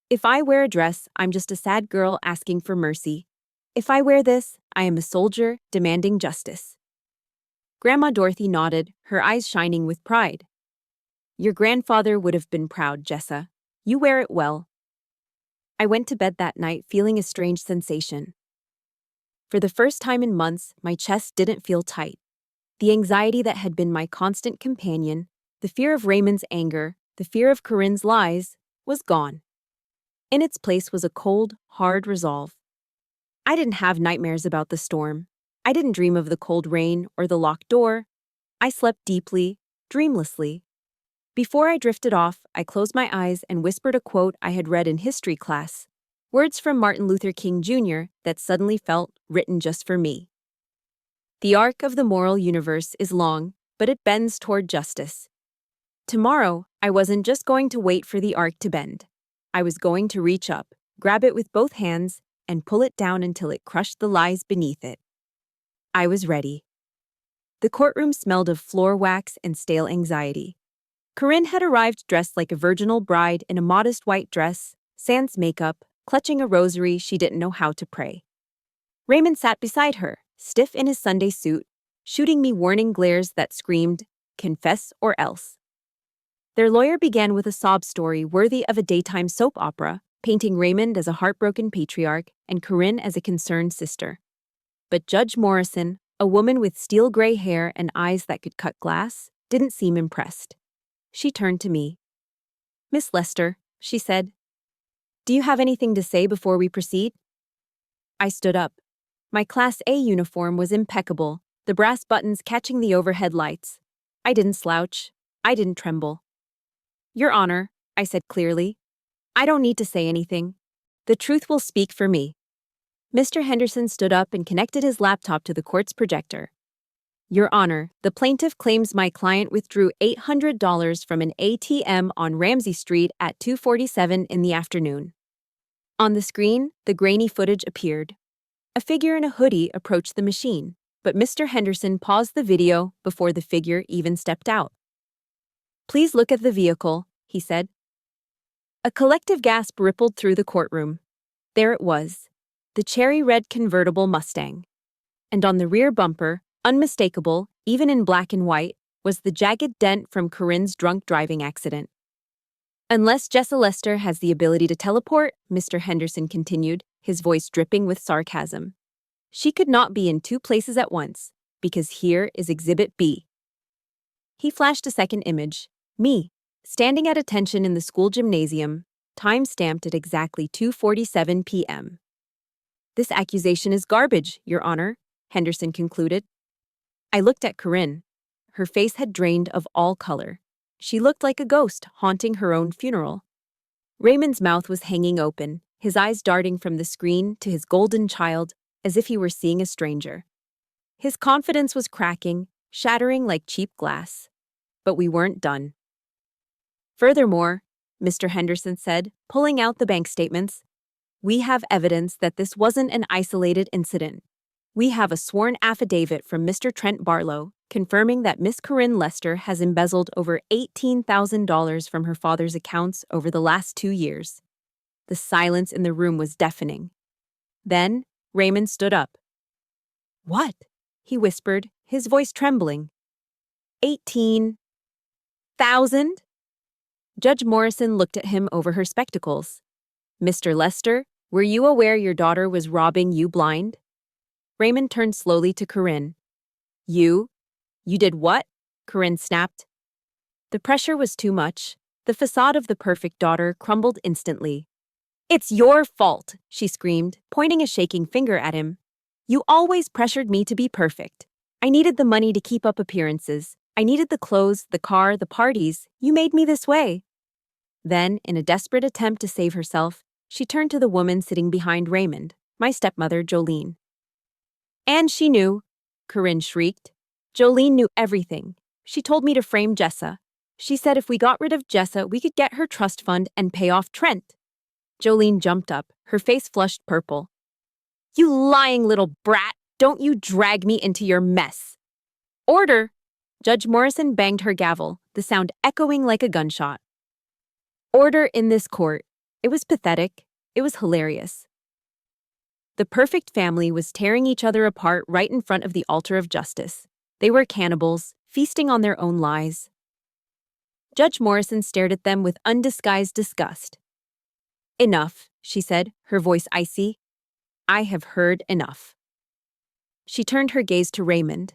If I wear a dress, I'm just a sad girl asking for mercy. If I wear this, I am a soldier demanding justice. Grandma Dorothy nodded, her eyes shining with pride. Your grandfather would have been proud, Jessa. You wear it well. I went to bed that night feeling a strange sensation. For the first time in months, my chest didn't feel tight. The anxiety that had been my constant companion, the fear of Raymond's anger, the fear of Corinne's lies, was gone. In its place was a cold, hard resolve. I didn't have nightmares about the storm. I didn't dream of the cold rain or the locked door. I slept deeply, dreamlessly. Before I drifted off, I closed my eyes and whispered a quote I had read in history class, words from Martin Luther King Jr. that suddenly felt written just for me. The arc of the moral universe is long, but it bends toward justice. Tomorrow, I wasn't just going to wait for the arc to bend. I was going to reach up, grab it with both hands, and pull it down until it crushed the lies beneath it. I was ready. The courtroom smelled of floor wax and stale anxiety. Corinne had arrived dressed like a virginal bride in a modest white dress, sans makeup, clutching a rosary she didn't know how to pray. Raymond sat beside her, stiff in his Sunday suit, shooting me warning glares that screamed, "Confess or else." Their lawyer began with a sob story worthy of a daytime soap opera, painting Raymond as a heartbroken patriarch and Corinne as a concerned sister. But Judge Morrison, a woman with steel gray hair and eyes that could cut glass, didn't seem impressed. She turned to me. "Miss Lester," she said, "do you have anything to say before we proceed?" I stood up. My Class A uniform was impeccable, the brass buttons catching the overhead lights. I didn't slouch. I didn't tremble. "Your Honor," I said clearly, "I don't need to say anything. The truth will speak for me." Mr. Henderson stood up and connected his laptop to the court's projector. "Your Honor, the plaintiff claims my client withdrew $800 from an ATM on Ramsey Street at 2:47 in the afternoon." On the screen, the grainy footage appeared. A figure in a hoodie approached the machine, but Mr. Henderson paused the video before the figure even stepped out. "Please look at the vehicle," he said. A collective gasp rippled through the courtroom. There it was, the cherry-red convertible Mustang. And on the rear bumper, unmistakable, even in black and white, was the jagged dent from Corinne's drunk driving accident. "Unless Jessa Lester has the ability to teleport," Mr. Henderson continued, his voice dripping with sarcasm, "she could not be in two places at once, because here is Exhibit B." He flashed a second image, me, standing at attention in the school gymnasium, time-stamped at exactly 2:47 p.m. "This accusation is garbage, Your Honor," Henderson concluded. I looked at Corinne. Her face had drained of all color. She looked like a ghost haunting her own funeral. Raymond's mouth was hanging open, his eyes darting from the screen to his golden child as if he were seeing a stranger. His confidence was cracking, shattering like cheap glass. But we weren't done. "Furthermore," Mr. Henderson said, pulling out the bank statements, "we have evidence that this wasn't an isolated incident. We have a sworn affidavit from Mr. Trent Barlow confirming that Miss Corinne Lester has embezzled over $18,000 from her father's accounts over the last 2 years." The silence in the room was deafening. Then, Raymond stood up. "What?" he whispered, his voice trembling. 18,000? Judge Morrison looked at him over her spectacles. "Mr. Lester, were you aware your daughter was robbing you blind?" Raymond turned slowly to Corinne. You did what?" Corinne snapped. The pressure was too much. The facade of the perfect daughter crumbled instantly. "It's your fault," she screamed, pointing a shaking finger at him. "You always pressured me to be perfect. I needed the money to keep up appearances. I needed the clothes, the car, the parties. You made me this way." Then, in a desperate attempt to save herself, she turned to the woman sitting behind Raymond, my stepmother, Jolene. "And she knew," Corinne shrieked. "Jolene knew everything. She told me to frame Jessa. She said if we got rid of Jessa, we could get her trust fund and pay off Trent." Jolene jumped up, her face flushed purple. "You lying little brat! Don't you drag me into your mess!" "Order!" Judge Morrison banged her gavel, the sound echoing like a gunshot. Order in this court. It was pathetic. It was hilarious. The perfect family was tearing each other apart right in front of the altar of justice. They were cannibals, feasting on their own lies. Judge Morrison stared at them with undisguised disgust. Enough, she said, her voice icy. I have heard enough. She turned her gaze to Raymond.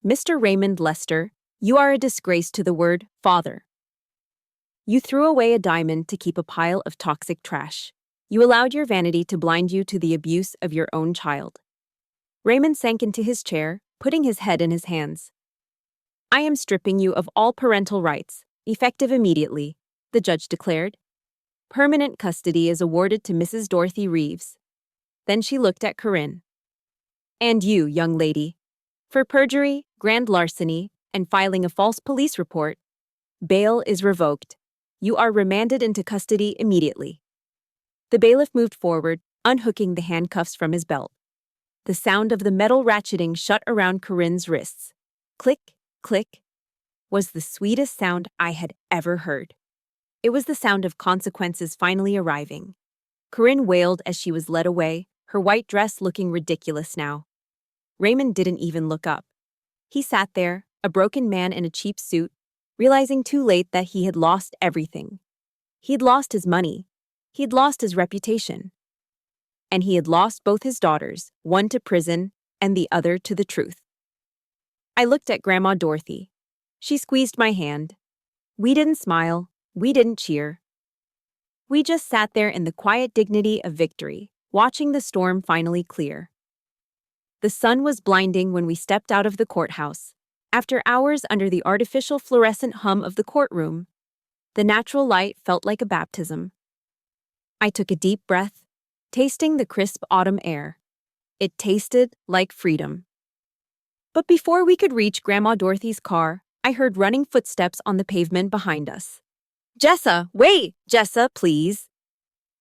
Mr. Raymond Lester, you are a disgrace to the word father. You threw away a diamond to keep a pile of toxic trash. You allowed your vanity to blind you to the abuse of your own child. Raymond sank into his chair, putting his head in his hands. I am stripping you of all parental rights, effective immediately, the judge declared. Permanent custody is awarded to Mrs. Dorothy Reeves. Then she looked at Corinne. And you, young lady, for perjury, grand larceny, and filing a false police report, bail is revoked. You are remanded into custody immediately. The bailiff moved forward, unhooking the handcuffs from his belt. The sound of the metal ratcheting shut around Corinne's wrists. Click, click, was the sweetest sound I had ever heard. It was the sound of consequences finally arriving. Corinne wailed as she was led away, her white dress looking ridiculous now. Raymond didn't even look up. He sat there, a broken man in a cheap suit, realizing too late that he had lost everything. He'd lost his money. He'd lost his reputation. And he had lost both his daughters, one to prison and the other to the truth. I looked at Grandma Dorothy. She squeezed my hand. We didn't smile. We didn't cheer. We just sat there in the quiet dignity of victory, watching the storm finally clear. The sun was blinding when we stepped out of the courthouse. After hours under the artificial fluorescent hum of the courtroom, the natural light felt like a baptism. I took a deep breath, tasting the crisp autumn air. It tasted like freedom. But before we could reach Grandma Dorothy's car, I heard running footsteps on the pavement behind us. Jessa, wait! Jessa, please!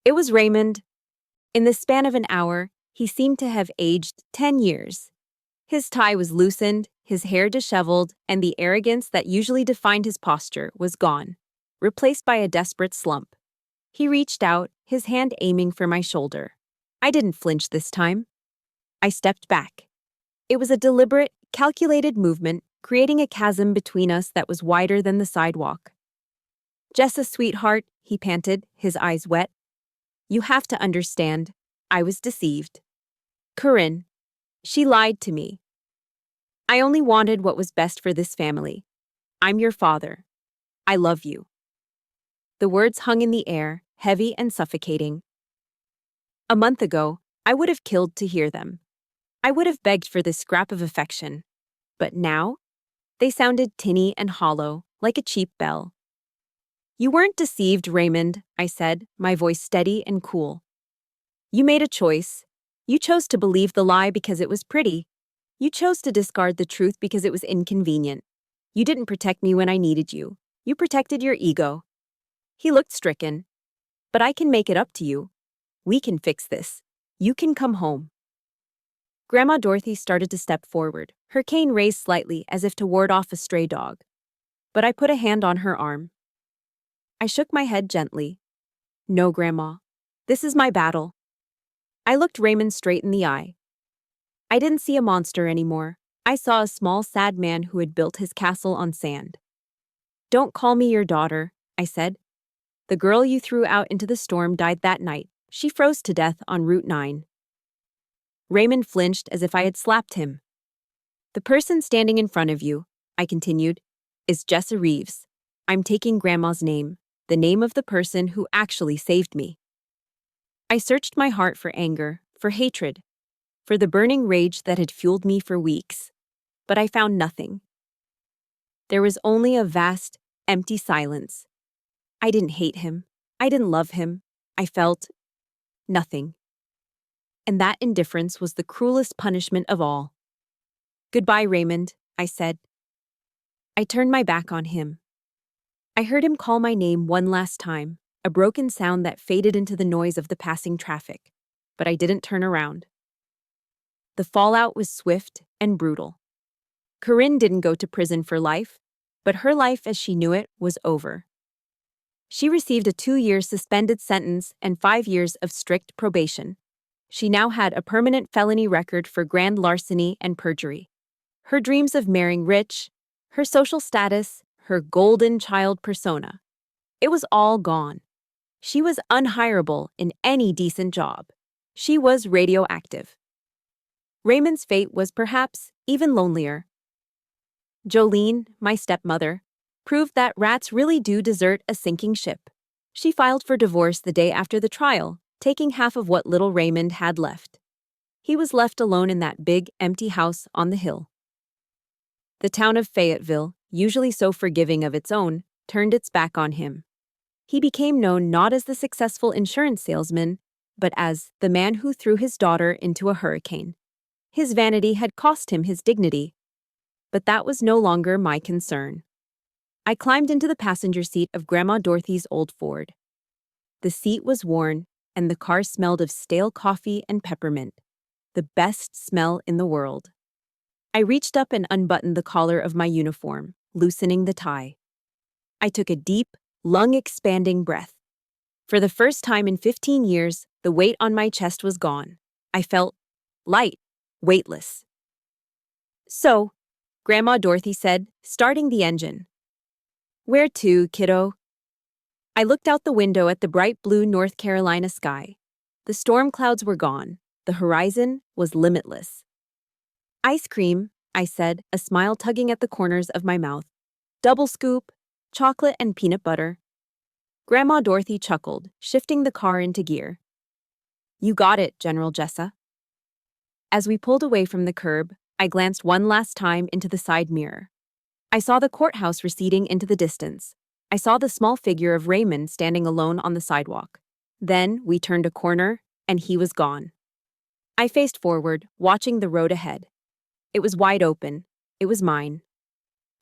It was Raymond. In the span of an hour, he seemed to have aged 10 years. His tie was loosened, his hair disheveled, and the arrogance that usually defined his posture was gone, replaced by a desperate slump. He reached out, his hand aiming for my shoulder. I didn't flinch this time. I stepped back. It was a deliberate, calculated movement, creating a chasm between us that was wider than the sidewalk. Jessa, sweetheart, he panted, his eyes wet. You have to understand, I was deceived. Corinne. She lied to me. I only wanted what was best for this family. I'm your father. I love you. The words hung in the air, heavy and suffocating. A month ago, I would have killed to hear them. I would have begged for this scrap of affection. But now, they sounded tinny and hollow, like a cheap bell. You weren't deceived, Raymond, I said, my voice steady and cool. You made a choice. You chose to believe the lie because it was pretty. You chose to discard the truth because it was inconvenient. You didn't protect me when I needed you. You protected your ego. He looked stricken. But I can make it up to you. We can fix this. You can come home. Grandma Dorothy started to step forward, her cane raised slightly as if to ward off a stray dog. But I put a hand on her arm. I shook my head gently. No, Grandma. This is my battle. I looked Raymond straight in the eye. I didn't see a monster anymore. I saw a small, sad man who had built his castle on sand. Don't call me your daughter, I said. The girl you threw out into the storm died that night. She froze to death on Route 9. Raymond flinched as if I had slapped him. The person standing in front of you, I continued, is Jessa Reeves. I'm taking Grandma's name, the name of the person who actually saved me. I searched my heart for anger, for hatred, for the burning rage that had fueled me for weeks, but I found nothing. There was only a vast, empty silence. I didn't hate him. I didn't love him. I felt nothing. And that indifference was the cruelest punishment of all. Goodbye, Raymond, I said. I turned my back on him. I heard him call my name one last time, a broken sound that faded into the noise of the passing traffic, but I didn't turn around. The fallout was swift and brutal. Corinne didn't go to prison for life, but her life as she knew it was over. She received a 2-year suspended sentence and 5 years of strict probation. She now had a permanent felony record for grand larceny and perjury. Her dreams of marrying rich, her social status, her golden child persona. It was all gone. She was unhireable in any decent job. She was radioactive. Raymond's fate was perhaps even lonelier. Jolene, my stepmother, proved that rats really do desert a sinking ship. She filed for divorce the day after the trial, taking half of what little Raymond had left. He was left alone in that big, empty house on the hill. The town of Fayetteville, usually so forgiving of its own, turned its back on him. He became known not as the successful insurance salesman, but as the man who threw his daughter into a hurricane. His vanity had cost him his dignity. But that was no longer my concern. I climbed into the passenger seat of Grandma Dorothy's old Ford. The seat was worn, and the car smelled of stale coffee and peppermint, the best smell in the world. I reached up and unbuttoned the collar of my uniform, loosening the tie. I took a deep, lung-expanding breath. For the first time in 15 years, the weight on my chest was gone. I felt light, weightless. "So," Grandma Dorothy said, starting the engine. "Where to, kiddo?" I looked out the window at the bright blue North Carolina sky. The storm clouds were gone. The horizon was limitless. "Ice cream," I said, a smile tugging at the corners of my mouth. "Double scoop, chocolate and peanut butter." Grandma Dorothy chuckled, shifting the car into gear. "You got it, General Jessa." As we pulled away from the curb, I glanced one last time into the side mirror. I saw the courthouse receding into the distance. I saw the small figure of Raymond standing alone on the sidewalk. Then we turned a corner, and he was gone. I faced forward, watching the road ahead. It was wide open. It was mine.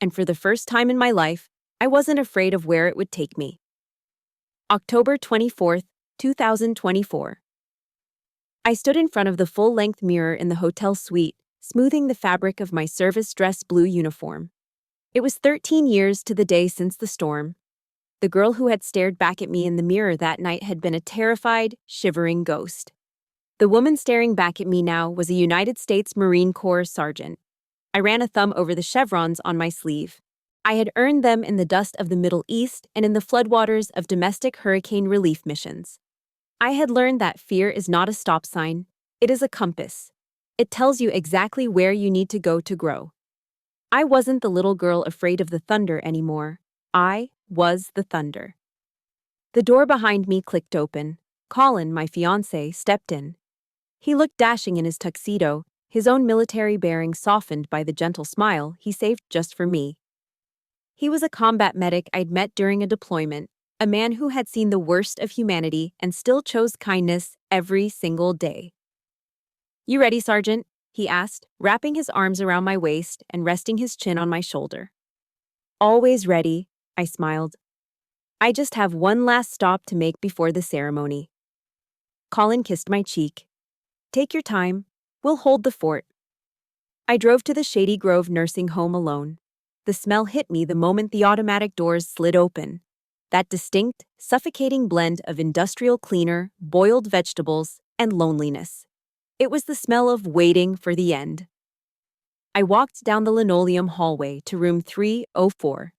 And for the first time in my life, I wasn't afraid of where it would take me. October 24th, 2024. I stood in front of the full-length mirror in the hotel suite, smoothing the fabric of my service dress blue uniform. It was 13 years to the day since the storm. The girl who had stared back at me in the mirror that night had been a terrified, shivering ghost. The woman staring back at me now was a United States Marine Corps sergeant. I ran a thumb over the chevrons on my sleeve. I had earned them in the dust of the Middle East and in the floodwaters of domestic hurricane relief missions. I had learned that fear is not a stop sign, it is a compass. It tells you exactly where you need to go to grow. I wasn't the little girl afraid of the thunder anymore. I was the thunder. The door behind me clicked open. Colin, my fiancé, stepped in. He looked dashing in his tuxedo, his own military bearing softened by the gentle smile he saved just for me. He was a combat medic I'd met during a deployment, a man who had seen the worst of humanity and still chose kindness every single day. "You ready, Sergeant?" he asked, wrapping his arms around my waist and resting his chin on my shoulder. "Always ready," I smiled. "I just have one last stop to make before the ceremony." Colin kissed my cheek. "Take your time. We'll hold the fort." I drove to the Shady Grove nursing home alone. The smell hit me the moment the automatic doors slid open. That distinct, suffocating blend of industrial cleaner, boiled vegetables, and loneliness. It was the smell of waiting for the end. I walked down the linoleum hallway to room 304.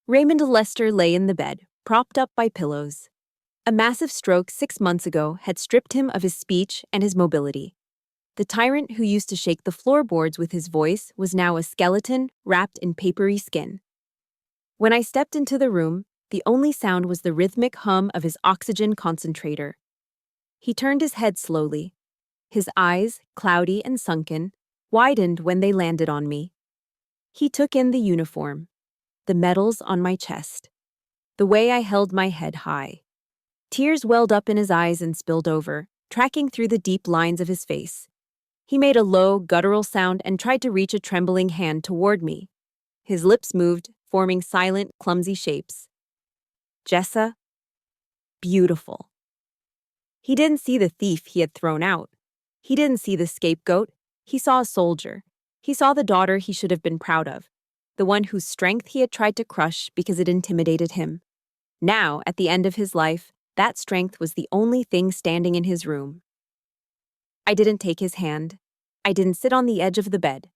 Raymond Lester lay in the bed, propped up by pillows. A massive stroke 6 months ago had stripped him of his speech and his mobility. The tyrant who used to shake the floorboards with his voice was now a skeleton wrapped in papery skin. When I stepped into the room, the only sound was the rhythmic hum of his oxygen concentrator. He turned his head slowly. His eyes, cloudy and sunken, widened when they landed on me. He took in the uniform, the medals on my chest, the way I held my head high. Tears welled up in his eyes and spilled over, tracking through the deep lines of his face. He made a low, guttural sound and tried to reach a trembling hand toward me. His lips moved, forming silent, clumsy shapes. "Jessa?" Beautiful. He didn't see the thief he had thrown out. He didn't see the scapegoat. He saw a soldier. He saw the daughter he should have been proud of, the one whose strength he had tried to crush because it intimidated him. Now, at the end of his life, that strength was the only thing standing in his room. I didn't take his hand. I didn't sit on the edge of the bed.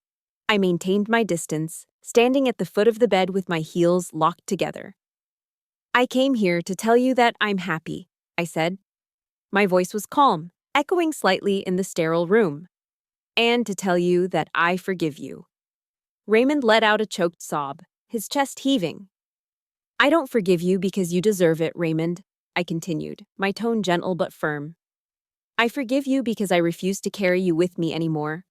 I maintained my distance, standing at the foot of the bed with my heels locked together. I came here to tell you that I'm happy, I said. My voice was calm, echoing slightly in the sterile room. And to tell you that I forgive you. Raymond let out a choked sob, his chest heaving. I don't forgive you because you deserve it, Raymond, I continued, my tone gentle but firm. I forgive you because I refuse to carry you with me anymore.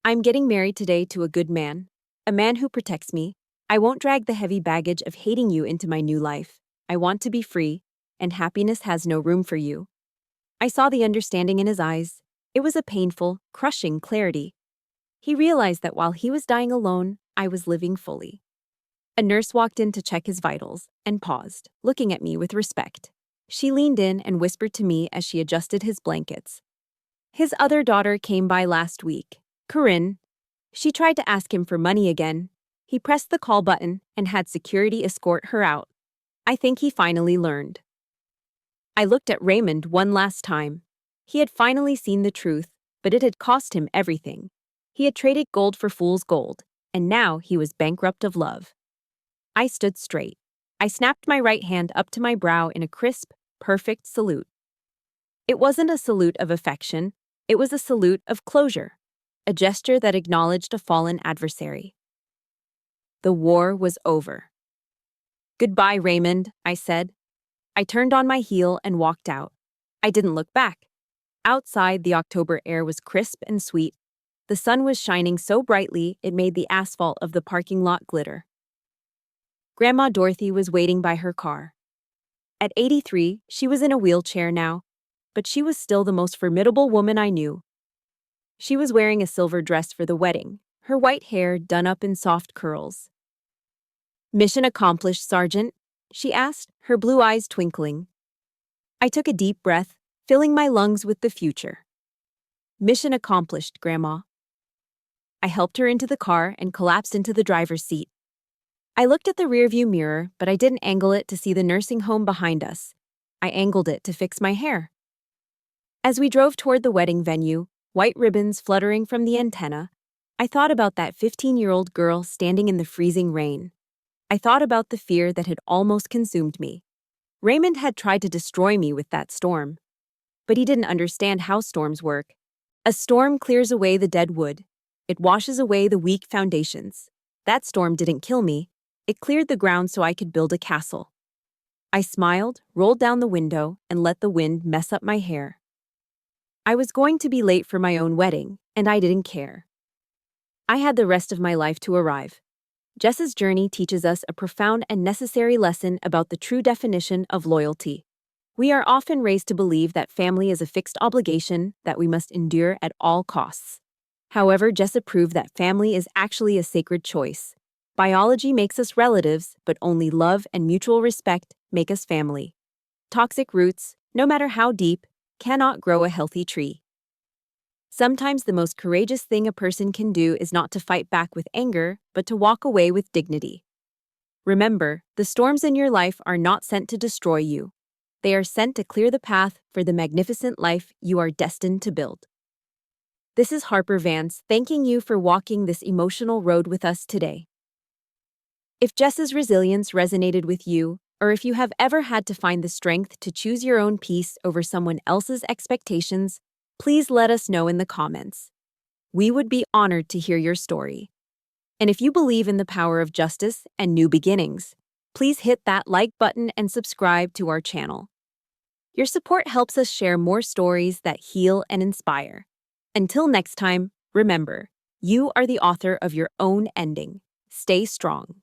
I'm getting married today to a good man, a man who protects me. I won't drag the heavy baggage of hating you into my new life. I want to be free, and happiness has no room for you. I saw the understanding in his eyes. It was a painful, crushing clarity. He realized that while he was dying alone, I was living fully. A nurse walked in to check his vitals and paused, looking at me with respect. She leaned in and whispered to me as she adjusted his blankets. His other daughter came by last week, Corinne. She tried to ask him for money again. He pressed the call button and had security escort her out. I think he finally learned. I looked at Raymond one last time. He had finally seen the truth, but it had cost him everything. He had traded gold for fool's gold, and now he was bankrupt of love. I stood straight. I snapped my right hand up to my brow in a crisp, perfect salute. It wasn't a salute of affection, it was a salute of closure, a gesture that acknowledged a fallen adversary. The war was over. Goodbye, Raymond, I said. I turned on my heel and walked out. I didn't look back. Outside, the October air was crisp and sweet. The sun was shining so brightly it made the asphalt of the parking lot glitter. Grandma Dorothy was waiting by her car. At 83, she was in a wheelchair now, but she was still the most formidable woman I knew. She was wearing a silver dress for the wedding, her white hair done up in soft curls. Mission accomplished, Sergeant, she asked, her blue eyes twinkling. I took a deep breath, filling my lungs with the future. Mission accomplished, Grandma. I helped her into the car and collapsed into the driver's seat. I looked at the rearview mirror, but I didn't angle it to see the nursing home behind us. I angled it to fix my hair. As we drove toward the wedding venue, white ribbons fluttering from the antenna, I thought about that 15-year-old girl standing in the freezing rain. I thought about the fear that had almost consumed me. Raymond had tried to destroy me with that storm. But he didn't understand how storms work. A storm clears away the dead wood. It washes away the weak foundations. That storm didn't kill me. It cleared the ground so I could build a castle. I smiled, rolled down the window, and let the wind mess up my hair. I was going to be late for my own wedding, and I didn't care. I had the rest of my life to arrive. Jessa's journey teaches us a profound and necessary lesson about the true definition of loyalty. We are often raised to believe that family is a fixed obligation that we must endure at all costs. However, Jessa proved that family is actually a sacred choice. Biology makes us relatives, but only love and mutual respect make us family. Toxic roots, no matter how deep, cannot grow a healthy tree. Sometimes the most courageous thing a person can do is not to fight back with anger, but to walk away with dignity. Remember, the storms in your life are not sent to destroy you. They are sent to clear the path for the magnificent life you are destined to build. This is Harper Vance thanking you for walking this emotional road with us today. If Jessa's resilience resonated with you, or if you have ever had to find the strength to choose your own peace over someone else's expectations, please let us know in the comments. We would be honored to hear your story. And if you believe in the power of justice and new beginnings, please hit that like button and subscribe to our channel. Your support helps us share more stories that heal and inspire. Until next time, remember, you are the author of your own ending. Stay strong.